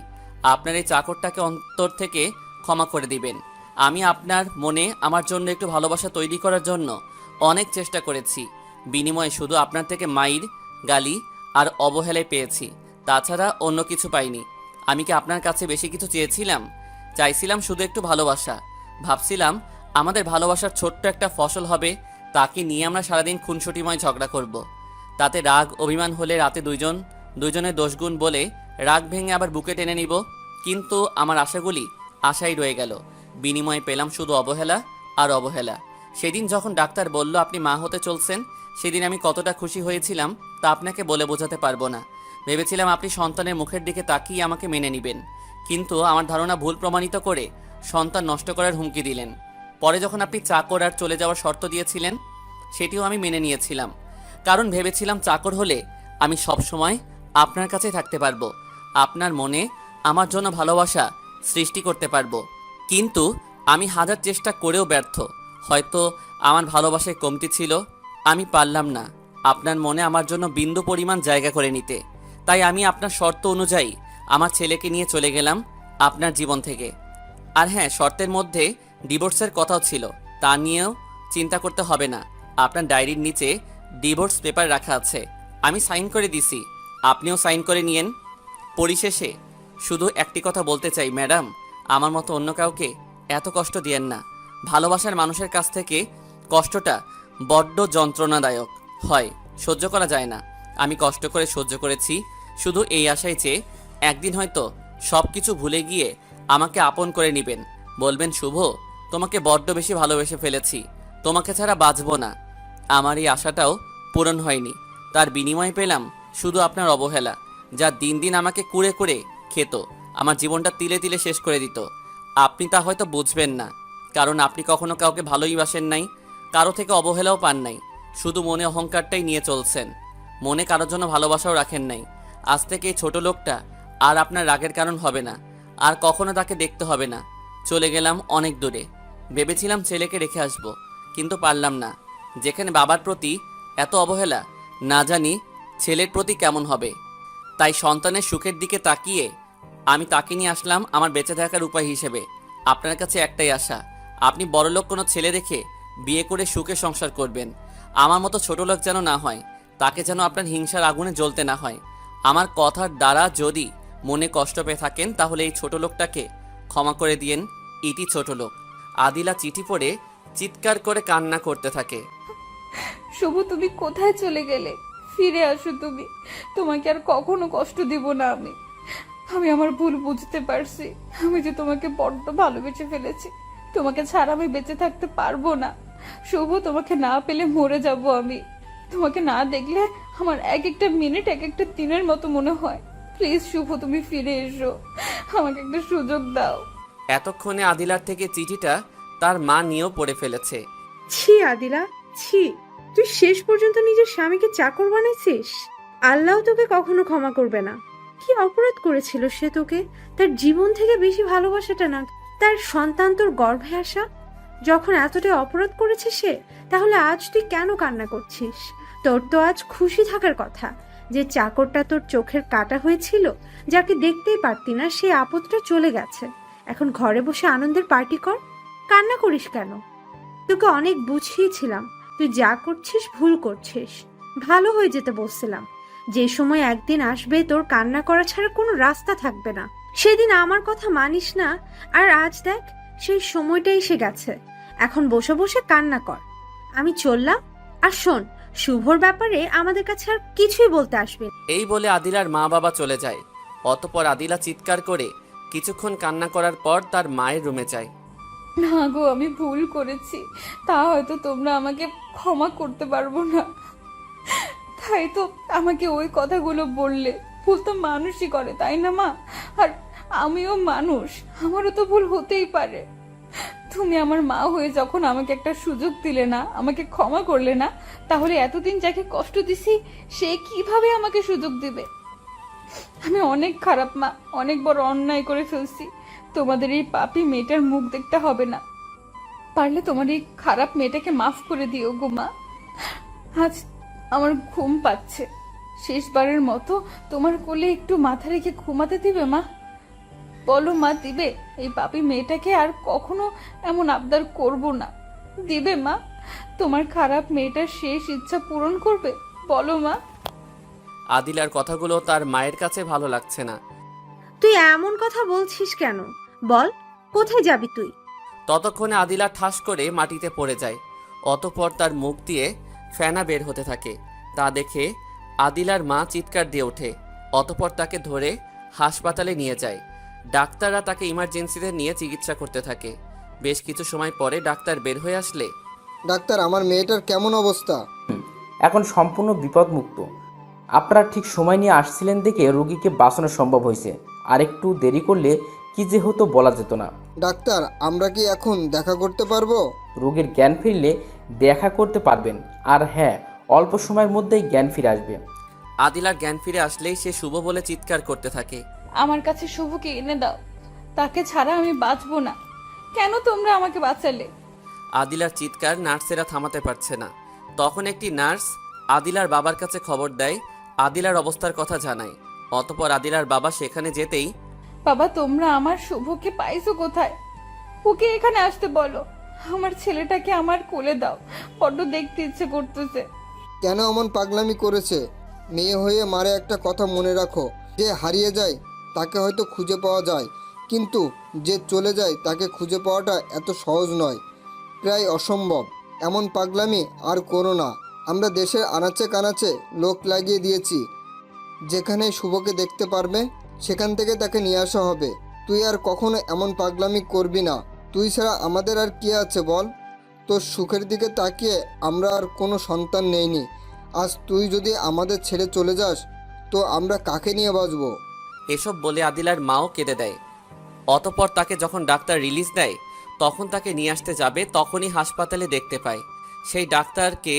আপনার এই চাকরটাকে অন্তর থেকে ক্ষমা করে দিবেন। আমি আপনার মনে আমার জন্য একটু ভালোবাসা তৈরি করার জন্য অনেক চেষ্টা করেছি, বিনিময়ে শুধু আপনার থেকে মাইর, গালি আর অবহেলায় পেয়েছি, তাছাড়া অন্য কিছু পাইনি। আমি কি আপনার কাছে বেশি কিছু চেয়েছিলাম? চাইছিলাম শুধু একটু ভালোবাসা। ভাবছিলাম আমাদের ভালোবাসার ছোট্ট একটা ফসল হবে, তাকে নিয়ে আমরা সারাদিন খুনসুটিময় ঝগড়া করব। তাতে রাগ অভিমান হলে রাতে দুজনের দোষগুণ বলে রাগ ভেঙে আবার বুকে টেনে নিব। কিন্তু আমার আশাগুলি আশাই রয়ে গেল, বিনিময়ে পেলাম শুধু অবহেলা আর অবহেলা। সেদিন যখন ডাক্তার বলল আপনি মা হতে চলছেন, সেদিন আমি কতটা খুশি হয়েছিলাম তা আপনাকে বলে বোঝাতে পারবো না। ভেবেছিলাম আপনি সন্তানের মুখের দিকে তাকিয়ে আমাকে মেনে নেবেন, কিন্তু আমার ধারণা ভুল প্রমাণিত করে সন্তান নষ্ট করার হুমকি দিলেন। পরে যখন আপনি চাকর আর চলে যাওয়ার শর্ত দিয়েছিলেন, সেটিও আমি মেনে নিয়েছিলাম, কারণ ভেবেছিলাম চাকর হলে আমি সবসময় আপনার কাছে থাকতে পারবো, আপনার মনে আমার জন্য ভালোবাসা সৃষ্টি করতে পারবো। কিন্তু আমি হাজার চেষ্টা করেও ব্যর্থ। হয়তো আমার ভালোবাসায় কমতি ছিল, আমি পারলাম না আপনার মনে আমার জন্য বিন্দু পরিমাণ জায়গা করে নিতে। তাই আমি আপনার শর্ত অনুযায়ী আমার ছেলেকে নিয়ে চলে গেলাম আপনার জীবন থেকে। আর হ্যাঁ, শর্তের মধ্যে ডিভোর্সের কথাও ছিল, তা নিয়েও চিন্তা করতে হবে না। আপনার ডায়েরির নিচে ডিভোর্স পেপার রাখা আছে, আমি সাইন করে দিছি, আপনিও সাইন করে নিয়েন। পরিশেষে শুধু একটি কথা বলতে চাই, ম্যাডাম, আমার মতো অন্য কাউকে এত কষ্ট দিয়েন না। ভালোবাসার মানুষের কাছ থেকে কষ্টটা বড্ড যন্ত্রণাদায়ক হয়, সহ্য করা যায় না। আমি কষ্ট করে সহ্য করেছি শুধু এই আশায় যে একদিন হয়তো সব কিছু ভুলে গিয়ে আমাকে আপন করে নেবেন, বলবেন শুভ, তোমাকে বড্ড বেশি ভালোবেসে ফেলেছি, তোমাকে ছাড়া বাঁচব না। আমার এই আশাটাও পূরণ হয়নি, তার বিনিময়ে পেলাম শুধু আপনার অবহেলা, যা দিন দিন আমাকে কুড়ে কুড়ে খেত, আমার জীবনটা তিলে তিলে শেষ করে দিত। আপনি তা হয়তো বুঝবেন না, কারণ আপনি কখনো কাউকে ভালোই বাসেন নাই, কারো থেকে অবহেলাও পান নাই, শুধু মনে অহংকারটাই নিয়ে চলছেন, মনে কারোর জন্য ভালোবাসাও রাখেন নাই। আজ থেকে এই ছোট লোকটা আর আপনার রাগের কারণ হবে না, আর কখনো তাকে দেখতে হবে না। চলে গেলাম অনেক দূরে, ভেবেছিলাম ছেলেকে রেখে আসব, কিন্তু পারলাম না। যেখানে বাবার প্রতি এত অবহেলা, না জানি ছেলের প্রতি কেমন হবে। তাই সন্তানের সুখের দিকে তাকিয়ে আমি তাকে নিয়ে আসলাম আমার বেঁচে থাকার উপায় হিসেবে। আপনার কাছে একটাই আশা, আপনি বড়লোক কোনো ছেলে দেখে বিয়ে করে সুখে সংসার করবেন। আমার মতো ছোট লোক যেন না হয়, তাকে যেন আপনার হিংসার আগুনে জ্বলতে না হয়। আমার কথার দ্বারা যদি মনে কষ্ট পেয়ে থাকেন, তাহলে এই ছোট লোকটাকে ক্ষমা করে দিয়েন, ইতি ছোট লোক। আদিলা চিঠি পড়ে চিৎকার করে কান্না করতে থাকে। শুভ, তুমি কোথায় চলে গেলে? ফিরে আসো তুমি, তোমাকে আর কখনো কষ্ট দিব না। আমি আমার ভুল বুঝতে পারছি, আমি যে তোমাকে বড্ড ভালোবেসে ফেলেছি, তোমাকে ছাড়া আমি বেঁচে থাকতে পারবো না। শুভ, তোমাকে না পেলে মরে যাব আমি। তোমাকে না দেখলে আমার এক একটা মিনিট এক একটা দিনের মতো মনে হয়। প্লিজ শুভ, তুমি ফিরে এসো, আমাকে একটা সুযোগ দাও। এতক্ষণে আদিলার থেকে চিঠিটা তার মা নিয়েও পড়ে ফেলেছে। ছি আদিলা, ছি, তুই শেষ পর্যন্ত নিজের স্বামীকে চাকর বানাইছিস। আল্লাহ তোকে কখনো ক্ষমা করবে না। কি অপরাধ করেছিল সে তোকে? তার জীবন থেকে বেশি ভালোবাসাটা না তার সন্তান তোর গর্ভে আসা। যখন এতটাই অপরাধ করেছে সে, তাহলে আজ তুই কেন কান্না করছিস? তোর তো আজ খুশি থাকার কথা যে চাকরটা তোর চোখের কাটা হয়েছিল, যাকে দেখতেই পারতি না, সে আপদটা চলে গেছে। এখন ঘরে বসে আনন্দের পার্টি কর, কান্না করিস কেন? তোকে অনেক বুঝিয়েছিলাম, তুই যা করছিস ভুল করছিস। ভালো হয়ে যেতে বলছিলাম, যে সময় একদিন আসবে তোর কান্না করা ছাড়া কোনো রাস্তা থাকবে না, সেদিন আমার কথা মানিস না। আর আজ দেখ, সেই সময়টা এসে গেছে। এখন বসে বসে কান্না কর। আমি চললাম। আর শোন, শুভর ব্যাপারে আমাদের কাছে আর কিছুই বলতে আসবে না। এই বলে আদিলার মা বাবা চলে যায়। অতঃপর আদিলা চিৎকার করে কিছুক্ষণ কান্না করার পর তার মায়ের রুমে যায়। না গো, আমি ভুল করেছি, তা হয়তো তোমরা আমাকে ক্ষমা করতে পারবো না, তাই তো আমাকে ওই কথাগুলো বললে। ভুল তো মানুষই করে, তাই না মা? আর আমিও মানুষ, আমারও তো ভুল হতেই পারে। তুমি আমার মা হয়ে যখন আমাকে একটা সুযোগ দিলে না, আমাকে ক্ষমা করলে না, তাহলে এতদিন যাকে কষ্ট দিছি সে কিভাবে আমাকে সুযোগ দিবে? আমি অনেক খারাপ মা, অনেক বড় অন্যায় করে ফেলছি। তোমাদের এই পাপী মেয়েটার মুখ দেখতে হবে না। পারলে তোমার এই খারাপ মেয়েটাকে মাফ করে দিও গো মা। আজ আমার ঘুম পাচ্ছে, শেষবারের মতো তোমার কোলে একটু মাথা রেখে ঘুমাতে দিবে মা? বলো মা, দিবে? এই পাপী মেয়েটাকে আর কখনো এমন আবদার করব না, দিবে মা? তোমার খারাপ মেয়েটার শেষ ইচ্ছা পূরণ করবে, বলো মা? আদিলার কথাগুলো তার মায়ের কাছে ভালো লাগছে না। তুই এমন কথা বলছিস কেন? বল, কোথায় যাবি তুই? ততক্ষণে আদিলা ঠাস করে মাটিতে পড়ে যায়। অতঃপর তার মুখ দিয়ে ফেনা বের হতে থাকে। তা দেখে আদিলার মা চিৎকার দিয়ে ওঠে। অতঃপর তাকে ধরে হাসপাতালে নিয়ে যায়। ডাক্তাররা তাকে ইমার্জেন্সিতে নিয়ে চিকিৎসা করতে থাকে। বেশ কিছু সময় পরে ডাক্তার বের হয়ে আসলে, ডাক্তার, আমার মেয়েটার কেমন অবস্থা? এখন সম্পূর্ণ বিপদমুক্ত। আপনারা ঠিক সময় নিয়ে আসছিলেন দেখে রোগীকে বাঁচানো সম্ভব হয়েছে। আর একটু দেরি করলে কি যে হতো বলা যেত না। ডাক্তার, আমরা কি এখন দেখা করতে পারবো? রোগীর জ্ঞান ফিরলে দেখা করতে পারবেন। আর হ্যাঁ, অল্প সময়ের মধ্যেই জ্ঞান ফিরে আসবে। আদিলার জ্ঞান ফিরে আসলেই সে শুভ বলে চিৎকার করতে থাকে। আমার কাছে শুভকে এনে দাও, তাকে ছাড়া আমি বাঁচবো না। কেন তোমরা আমাকে বাঁচালে? আদিলার চিৎকার নার্সেরা থামাতে পারছে না। তখন একটি নার্স আদিলার বাবার কাছে খবর দেয়, আদিলার অবস্থার কথা জানায়। অতঃপর আদিলার বাবা সেখানে যেতেই, বাবা, তোমরা আমার শুভকে পাইছো কোথায়? ওকে এখানে আসতে বলো। আমার ছেলেটাকে আমার কোলে দাও, বড্ড দেখতে ইচ্ছে করতেছে। কেন এমন পাগলামি করেছে? মেয়ে হয়ে মারে একটা কথা মনে রাখো, যে হারিয়ে যায় তাকে হয়তো খুঁজে পাওয়া যায়, কিন্তু যে চলে যায় তাকে খুঁজে পাওয়াটা এত সহজ নয়, প্রায় অসম্ভব। এমন পাগলামি আর করো না। আমরা দেশের আনাচে কানাচে লোক লাগিয়ে দিয়েছি, যেখানে শুভকে দেখতে পারবে সেখান থেকে তাকে নিয়ে আসা হবে। তুই আর কখনো এমন পাগলামি করবি না। তুই ছাড়া আমাদের আর কে আছে বল? তোর সুখের দিকে তাকিয়ে আমরা আর কোনো সন্তান নেইনি। আজ তুই যদি আমাদের ছেড়ে চলে যাস তো আমরা কাকে নিয়ে বাঁচবো? এসব বলে আদিলার মাও কেঁদে দেয়। অতঃপর তাকে যখন ডাক্তার রিলিজ দেয়, তখন তাকে নিয়ে আসতে যাবে, তখনই হাসপাতালে দেখতে পায় সেই ডাক্তারকে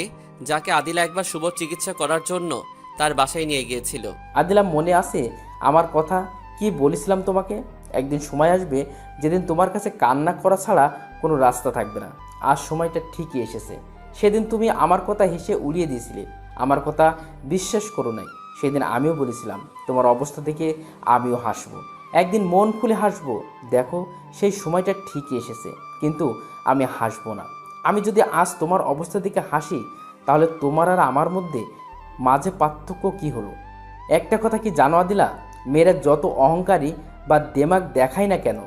যাকে আদিলা একবার শুভ চিকিৎসা করার জন্য তার বাসায় নিয়ে গিয়েছিল। আদিলা, মনে আছে আমার কথা? কি বলেছিলাম তোমাকে? একদিন সময় আসবে যেদিন তোমার কাছে কান্না করা ছাড়া কোনো রাস্তা থাকবে না। আজ সময়টা ঠিকই এসেছে। সেদিন তুমি আমার কথা হেসে উড়িয়ে দিয়েছিলে, আমার কথা বিশ্বাস করো নাই। সেদিন আমিও বলেছিলাম তোমার অবস্থা দেখে আমিও হাসবো, একদিন মন খুলে হাসবো। দেখো, সেই সময়টা ঠিকই এসেছে, কিন্তু আমি হাসবো না। আমি যদি আজ তোমার অবস্থা দেখে হাসি, তাহলে তোমার আর আমার মধ্যে মাঝে পার্থক্য কি হলো? একটা কথা কি জানো আদিলা, মেয়েরা যত অহংকারী বা দেমাগ দেখায় না কেন,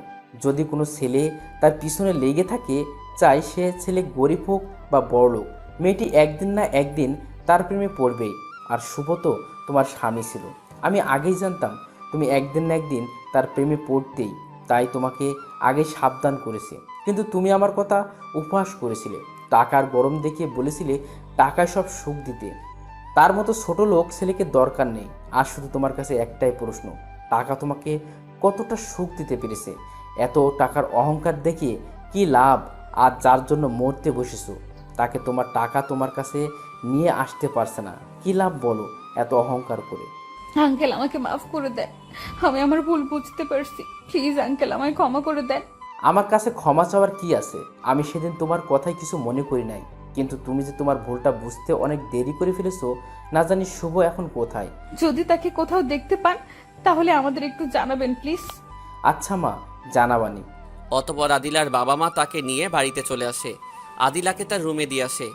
যদি কোনো ছেলে তার পিছনে লেগে থাকে, চাই সে ছেলে গরিব হোক বা বড়লোক, মেয়েটি একদিন না একদিন তার প্রেমে পড়বেই। আর শুভ তো তোমার স্বামী ছিল। আমি আগেই জানতাম তুমি একদিন না একদিন তার প্রেমে পড়তেই, তাই তোমাকে আগে সাবধান করেছে। কিন্তু তুমি আমার কথা উপহাস করেছিলে, টাকার গরম দেখিয়ে বলেছিলে টাকায় সব সুখ দিতে। তার মতো ছোট লোক ছেলেকে দরকার নেই। আর শুধু তোমার কাছে একটাই প্রশ্ন, টাকা তোমাকে কতটা সুখ দিতে পেরেছে? এত টাকার অহংকার দেখিয়ে কি লাভ? আর যার জন্য মরতে বসেছো, তাকে তোমার টাকা তোমার কাছে নিয়ে আসতে পারছে না, কি লাভ বলো এত অহংকার করে? আঙ্কেল, আমাকে মাফ করে দেন, আমি আমার ভুল বুঝতে পারছি। প্লিজ আঙ্কেল, আমায় ক্ষমা করে দেন। আমার কাছে ক্ষমা চাওয়ার কি আছে? আমি সেদিন তোমার কথায় কিছু মনে করি নাই, কিন্তু তুমি যে তোমার ভুলটা বুঝতে অনেক দেরি করে ফেলেছো। না জানি শুভ এখন কোথায়? যদি তাকে কোথাও দেখতে পান তাহলে আমাদের একটু জানাবেন প্লিজ। আচ্ছা মা, জানাবানি। অতঃপর আদিলার বাবা মা তাকে নিয়ে বাড়িতে চলে আসে। আদিলাকে তার রুমে দিয়ে আসে।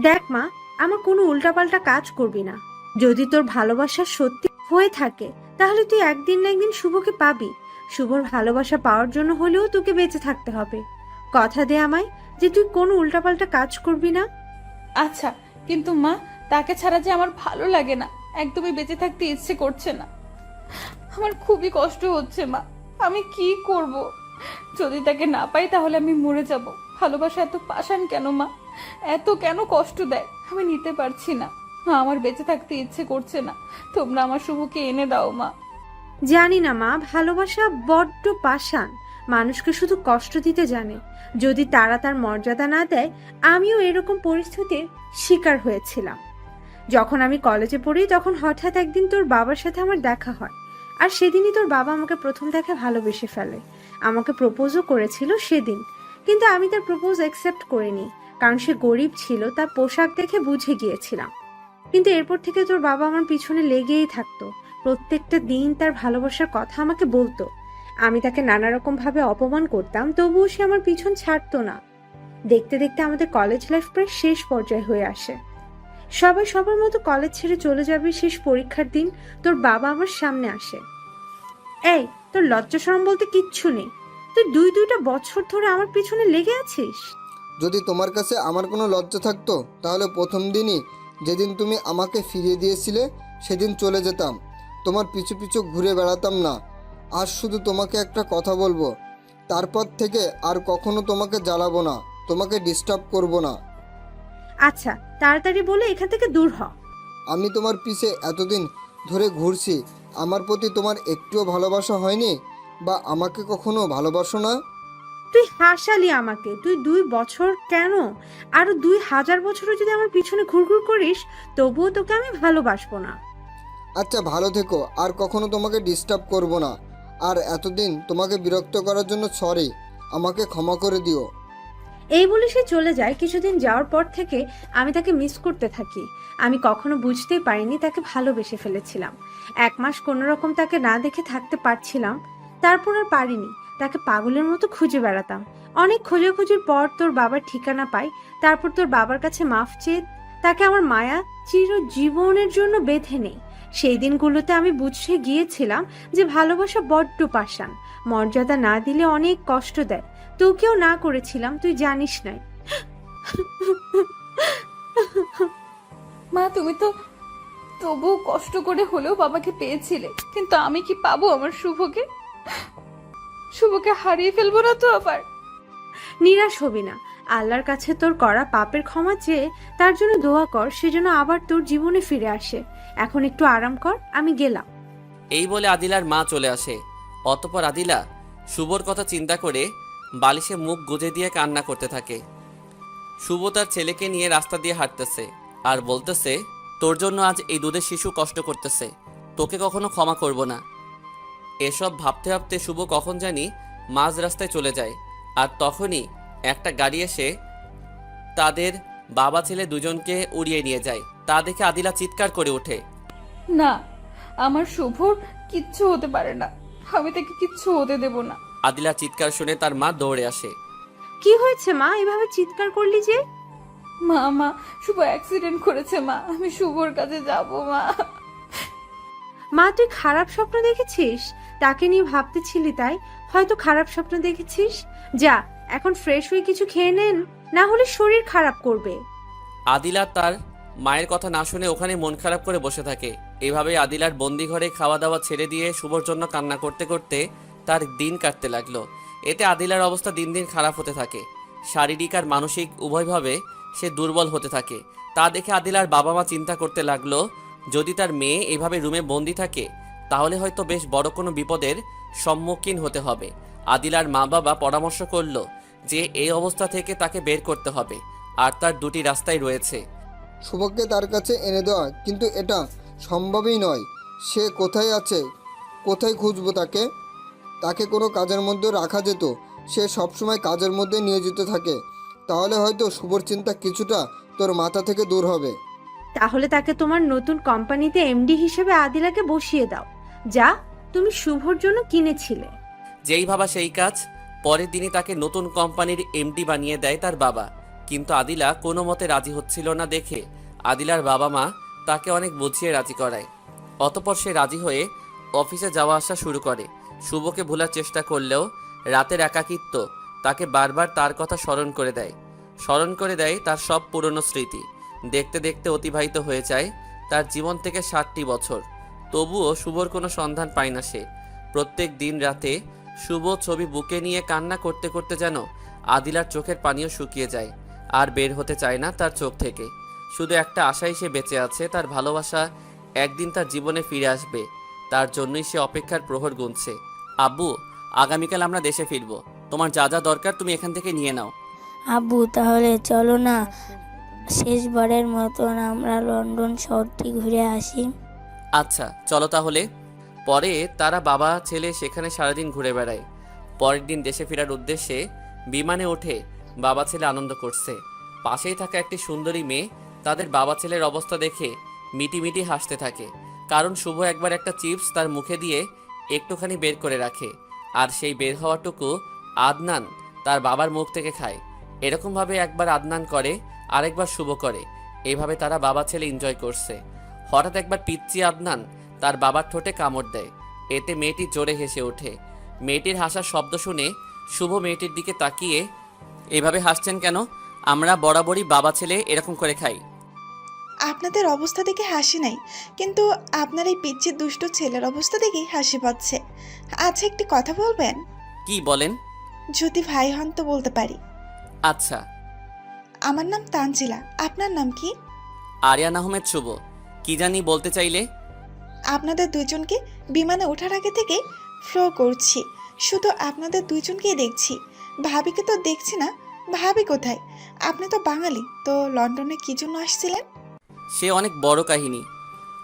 দেখ মা, আমার কোনো উল্টাপাল্টা কাজ করবি না। যদি তোর ভালোবাসা সত্যি হয়ে থাকে, তাহলে তুই একদিন না একদিন শুভকে পাবি। শুভর ভালোবাসা পাওয়ার জন্য হলেও তোকে বেঁচে থাকতে হবে। কথা দে আমায় যে তুই কোনো উল্টাপাল্টা কাজ করবি না। আচ্ছা, কিন্তু মা, তাকে ছাড়া যে আমার ভালো লাগে না, একদমই বেঁচে থাকতে ইচ্ছে করছে না। আমার খুবই কষ্ট হচ্ছে মা, আমি কি করব? যদি তাকে না পাই তাহলে আমি মরে যাব। ভালোবাসা এত পাষাণ কেন মা? এত কেন কষ্ট দেয়? আমি নিতে পারছি না মা, আমার বেঁচে থাকতে ইচ্ছে করছে না। তোমরা আমার শুভকে এনে দাও মা। জানি না মা, ভালোবাসা বড্ড পাষাণ, মানুষকে শুধু কষ্ট দিতে জানে। যদি তারা তার মর্যাদা না দেয়, আমিও এরকম পরিস্থিতির শিকার হয়েছিলাম। যখন আমি কলেজে পড়ি তখন হঠাৎ একদিন তোর বাবার সাথে আমার দেখা হয়, আর সেদিনই তোর বাবা আমাকে প্রথম দেখে ভালোবেসে ফেলে। আমাকে প্রপোজও করেছিল সেদিন, কিন্তু আমি তার প্রপোজ অ্যাকসেপ্ট করিনি, কারণ সে গরিব ছিল, তার পোশাক দেখে বুঝে গিয়েছিলাম। কিন্তু এরপর থেকে তোর বাবা আমার পিছনে লেগেই থাকতো, প্রত্যেকটা দিন তার ভালোবাসার কথা আমাকে বলতো। আমি তাকে নানা রকম ভাবে অপমান করতাম, তবুও সে আমার পিছন ছাড়তো না। দেখতে দেখতে আমাদের কলেজ লাইফ প্রায় শেষ পর্যায়ে হয়ে আসে। সবাই সবার মতো কলেজ ছেড়ে চলে যাবে, শেষ পরীক্ষার দিন তোর বাবা আমার সামনে আসে। এই, তোর লজ্জা শরম বলতে কিচ্ছু নেই? তুই দুইটা বছর ধরে আমার পিছনে লেগে আছিস। যদি তোমার কাছে আমার কোনো লজ্জা থাকতো তাহলে প্রথম দিনই যেদিন তুমি আমাকে ফিরিয়ে দিয়েছিলে সেদিন চলে যেতাম, তোমার পিছু পিছু ঘুরে বেড়াতাম না। আজ শুধু তোমাকে একটা কথা বলবো, তারপর থেকে আর কখনো তোমাকে জ্বালাবো না, তোমাকে ডিস্টার্ব করব না। আচ্ছা, তাড়াতাড়ি বলে এখান থেকে দূর হ। আমি তোমার পিছে এতদিন ধরে ঘুরছি, আমার প্রতি তোমার একটুও ভালোবাসা হয়নি? বা আমাকে কখনো ভালোবাসো না? তুই হাসালি আমাকে। তুই 2 বছর কেন, আরো 2000 বছরও যদি আমার পিছনে ঘুরঘুর করিস, তবুও তোকে আমি ভালোবাসবো না। আচ্ছা, ভালো থেকো, আর কখনো তোমাকে ডিস্টার্ব করব না। আর এতদিন তোমাকে বিরক্ত করার জন্য সরি, আমাকে ক্ষমা করে দিও। এই বলে সে চলে যায়। কিছুদিন যাওয়ার পর থেকে আমি তাকে মিস করতে থাকি। আমি কখনো বুঝতেই পারিনি তাকে ভালোবেসে ফেলেছিলাম। 1 মাস কোনো রকম তাকে না দেখে থাকতে পারছিলাম, তারপর আর পারিনি। তাকে পাগলের মতো খুঁজে বেড়াতাম। অনেক খোঁজাখুঁজির পর তোর বাবার ঠিকানা পাই, তারপর তোর বাবার কাছে মাফ চেয়ে তাকে আমার মায়া চিরজীবনের জন্য বেঁধে নেই। সেই দিনগুলোতে আমি বুঝে গিয়েছিলাম যে ভালোবাসা বড্ড পাষাণ, মর্যাদা না দিলে অনেক কষ্ট দেয়। তোকেও না করেছিলাম, তুই জানিস নাই। মা, তুমি তো তবু কষ্ট করে হলেও বাবাকে পেয়েছিলে, কিন্তু আমি কি পাবো আমার শুভকে? শুভকে হারিয়ে ফেলবো না তো আবার? নিরাশ হবি না। আল্লাহর কাছে তোর করা পাপের ক্ষমা চেয়ে তার জন্য দোয়া কর, সেজন্য আবার তোর জীবনে ফিরে আসে। এখন একটু আরাম কর, আমি গেলাম। এই বলে আদিলার মা চলে আসে। অতঃপর আদিলা শুভর কথা চিন্তা করে বালিশে মুখ গুজে দিয়ে কান্না করতে থাকে। শুভ তার ছেলেকে নিয়ে রাস্তা দিয়ে হাঁটতেছে আর বলতেছে, তোর জন্য আজ এই দুধের শিশু কষ্ট করতেছে, তোকে কখনো ক্ষমা করব না। এসব ভাবতে ভাবতে শুভ কখন জানি মাঝ রাস্তায় চলে যায়, আর তখনই একটা গাড়ি এসে তাদের বাবা ছেলে দুজনকে উড়িয়ে নিয়ে যায়। তা দেখে আদিলা চিৎকার করে ওঠে। না, আমার শুভর কিচ্ছু হতে পারে না, আমি তাকে কিচ্ছু হতে দেব না। আদিলা চিৎকার শুনে তার মা দৌড়ে আসে। কি হয়েছে মা, এভাবে চিৎকার করলি যে? মা, শুভ অ্যাক্সিডেন্ট করেছে মা, আমি শুভর কাছে যাব মা। মা, তুই খারাপ স্বপ্ন দেখেছিস? তাকে নিয়ে ভাবতেছিলি তাই হয়তো খারাপ স্বপ্ন দেখেছিস। যা, এখন ফ্রেশ হয়ে কিছু খেয়ে নেন, না হলে শরীর খারাপ করবে। আদিলা তার মায়ের কথা না শুনে ওখানে মন খারাপ করে বসে থাকে। এভাবে আদিলার বন্দি ঘরে খাওয়া দাওয়া ছেড়ে দিয়ে শুভর জন্য কান্না করতে করতে তার দিন কাটতে লাগলো। এতে আদিলার অবস্থা দিন দিন খারাপ হতে থাকে। শারীরিক আর মানসিক উভয়ভাবে সে দুর্বল হতে থাকে। তা দেখে আদিলার বাবা মা চিন্তা করতে লাগলো, যদি তার মেয়ে এভাবে রুমে বন্দি থাকে তাহলে হয়তো বেশ বড় কোনো বিপদের সম্মুখীন হতে হবে। আদিলার মা বাবা পরামর্শ করলো যে এই অবস্থা থেকে তাকে বের করতে হবে, আর তার দুটি রাস্তাই রয়েছে। শুভকে তার কাছে এনে দেওয়া, কিন্তু এটা সম্ভবই নয়। সে কোথায় আছে, কোথায় খুঁজবো তাকে? তাকে কোনো কাজের মধ্যে রাখা যেত, সে সবসময় কাজের মধ্যে নিয়োজিত থাকে। তাহলে হয়তো শুভর চিন্তা কিছুটা তোর মাথা থেকে দূর হবে। তাহলে তাকে তোমার নতুন কোম্পানিতে এমডি হিসেবে আদিলাকে বসিয়ে দাও, যা তুমি শুভর জন্য কিনেছিলে। যেই ভাবা সেই কাজ। পরের দিনই তাকে নতুন কোম্পানির এমডি বানিয়ে দেয় তার বাবা। কিন্তু আদিলা কোনো মতে রাজি হচ্ছিল না দেখে আদিলার বাবা মা তাকে অনেক বুঝিয়ে রাজি করায়। অতঃপর সে রাজি হয়ে অফিসে যাওয়া আসা শুরু করে। শুভকে ভোলার চেষ্টা করলেও রাতের একাকিত্ব তাকে বারবার তার কথা স্মরণ করে দেয় তার সব পুরনো স্মৃতি। দেখতে দেখতে অতিবাহিত হয়ে যায় তার জীবন থেকে 60টি বছর। তবুও শুভর কোনো সন্ধান পায় না সে। প্রত্যেক দিন রাতে শুভ ছবি বুকে নিয়ে কান্না করতে করতে যেন আদিলার চোখের পানিও শুকিয়ে যায়, আর বের হতে চায় না তার চোখ থেকে। শুধু একটা আশাই সে বেঁচে আছে, তার ভালোবাসা একদিন তার জীবনে ফিরে আসবে। তার জন্যই সে অপেক্ষার প্রহর গুনছে। আব্বু, আগামীকাল আমরা দেশে ফিরবো। তোমার যা যা দরকার তুমি এখান থেকে নিয়ে নাও। আব্বু তাহলে চলো না, শেষবারের মতন আমরা লন্ডন শহরটি ঘুরে আসি। আচ্ছা চলো তাহলে। পরে তারা বাবা ছেলে সেখানে সারাদিন ঘুরে বেড়ায়। পরের দিন দেশে ফেরার উদ্দেশ্যে বিমানে ওঠে বাবা ছেলে আনন্দ করছে। পাশেই থাকা একটি সুন্দরী মেয়ে তাদের বাবা ছেলের অবস্থা দেখে মিটিমিটি হাসতে থাকে। কারণ শুভ একবার একটা চিপস তার মুখে দিয়ে একটুখানি বের করে রাখে, আর সেই বের হওয়াটুকু আদনান তার বাবার মুখ থেকে খায়। এরকমভাবে একবার আদনান করে, আরেকবার শুভ করে। এইভাবে তারা বাবা ছেলে এনজয় করছে। হঠাৎ একবার পিচ্চি আদনান তার বাবার ঠোঁটে কামড় দেয়। এতে মেয়েটি জোরে হেসে ওঠে। মেয়েটির হাসার শব্দ শুনে শুভ মেয়েটির দিকে তাকিয়ে, এভাবে হাসছেন কেন? আমরা বরাবরই বাবা ছেলে এরকম করে খাই। আপনাদের অবস্থা দেখে হাসি নাই, কিন্তু আপনার এই পিচ্ছির দুষ্ট ছেলের অবস্থা দেখেই হাসি পাচ্ছে। আচ্ছা, একটি কথা বলবেন? কি বলেন? যদি ভাই হন তো বলতে পারি। আচ্ছা। আমার নাম তানজিলা, আপনার নাম কি? আরিয়ান আহমেদ শুভ। কি জানি বলতে চাইলে? আপনাদের দুজনকে বিমানে ওঠার আগে থেকে ফ্লো করছি, শুধু আপনাদের দুজনকেই দেখছি। ভাবিকে তো দেখছি না। ভাবি কোথায়? আপনি তো বাঙালি, তো লন্ডনে কি জন্য আসছিলেন? সে অনেক বড় কাহিনী।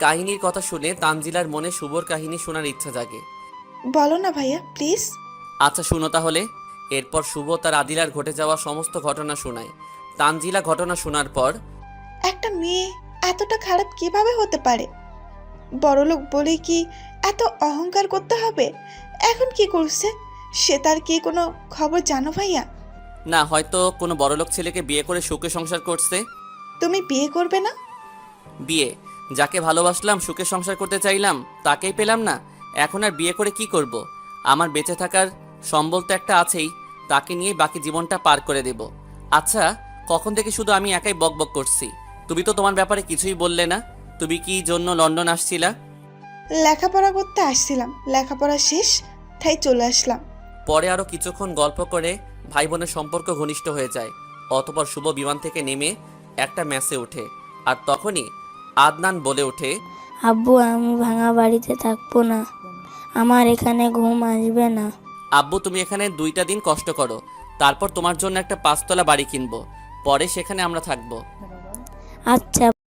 কাহিনীর কথা শুনে তানজিলার মনে শুভর কাহিনী শোনার ইচ্ছা জাগে। বলো না ভাইয়া, প্লিজ। আচ্ছা শুনো তাহলে। এরপর শুভ তার আদিলার ঘটে যাওয়া সমস্ত ঘটনা শোনায়। তানজিলা ঘটনা শোনার পর, একটা মেয়ে এতটা খারাপ কিভাবে হতে পারে? বড়লোক বলে কি এত অহংকার করতে হবে? এখন কি করছে সে, তার কি কোনো খবর জানো ভাইয়া? না হয়তো কোনো বড়লোক ছেলেকে বিয়ে করে সুখে সংসার করছে। তুমি বিয়ে করবে না? বিয়ে? যাকে ভালোবাসলাম, সুখে সংসার করতে চাইলাম, তাকেই পেলাম না। এখন আর বিয়ে করে কি করব? আমার বেঁচে থাকার সম্বল তো একটা আছেই, তাকে নিয়ে বাকি জীবনটা পার করে দেব। আচ্ছা, কখন থেকে শুধু আমি একাই বকবক করছি? তুমি তো তোমার ব্যাপারে কিছুই বললে না। তুমি কি জন্য লন্ডন আসছিলা? লেখাপড়া করতে আসছিলাম, লেখাপড়া শেষ তাই চলে আসলাম। পরে আরও কিছুক্ষণ গল্প করে ভাই বোনের সম্পর্ক ঘনিষ্ঠ হয়ে যায়। অতপর শুভ বিমান থেকে নেমে একটা ম্যাচে ওঠে, আর তখনই আদনান বলে ওঠে, আব্বু আমি ভাঙা বাড়িতে থাকবো না, আমার এখানে ঘুম আসবে না। আব্বু তুমি এখানে 2টা দিন কষ্ট করো, তারপর তোমার জন্য একটা 5 তলা বাড়ি কিনবো, পরে সেখানে আমরা থাকবো। আচ্ছা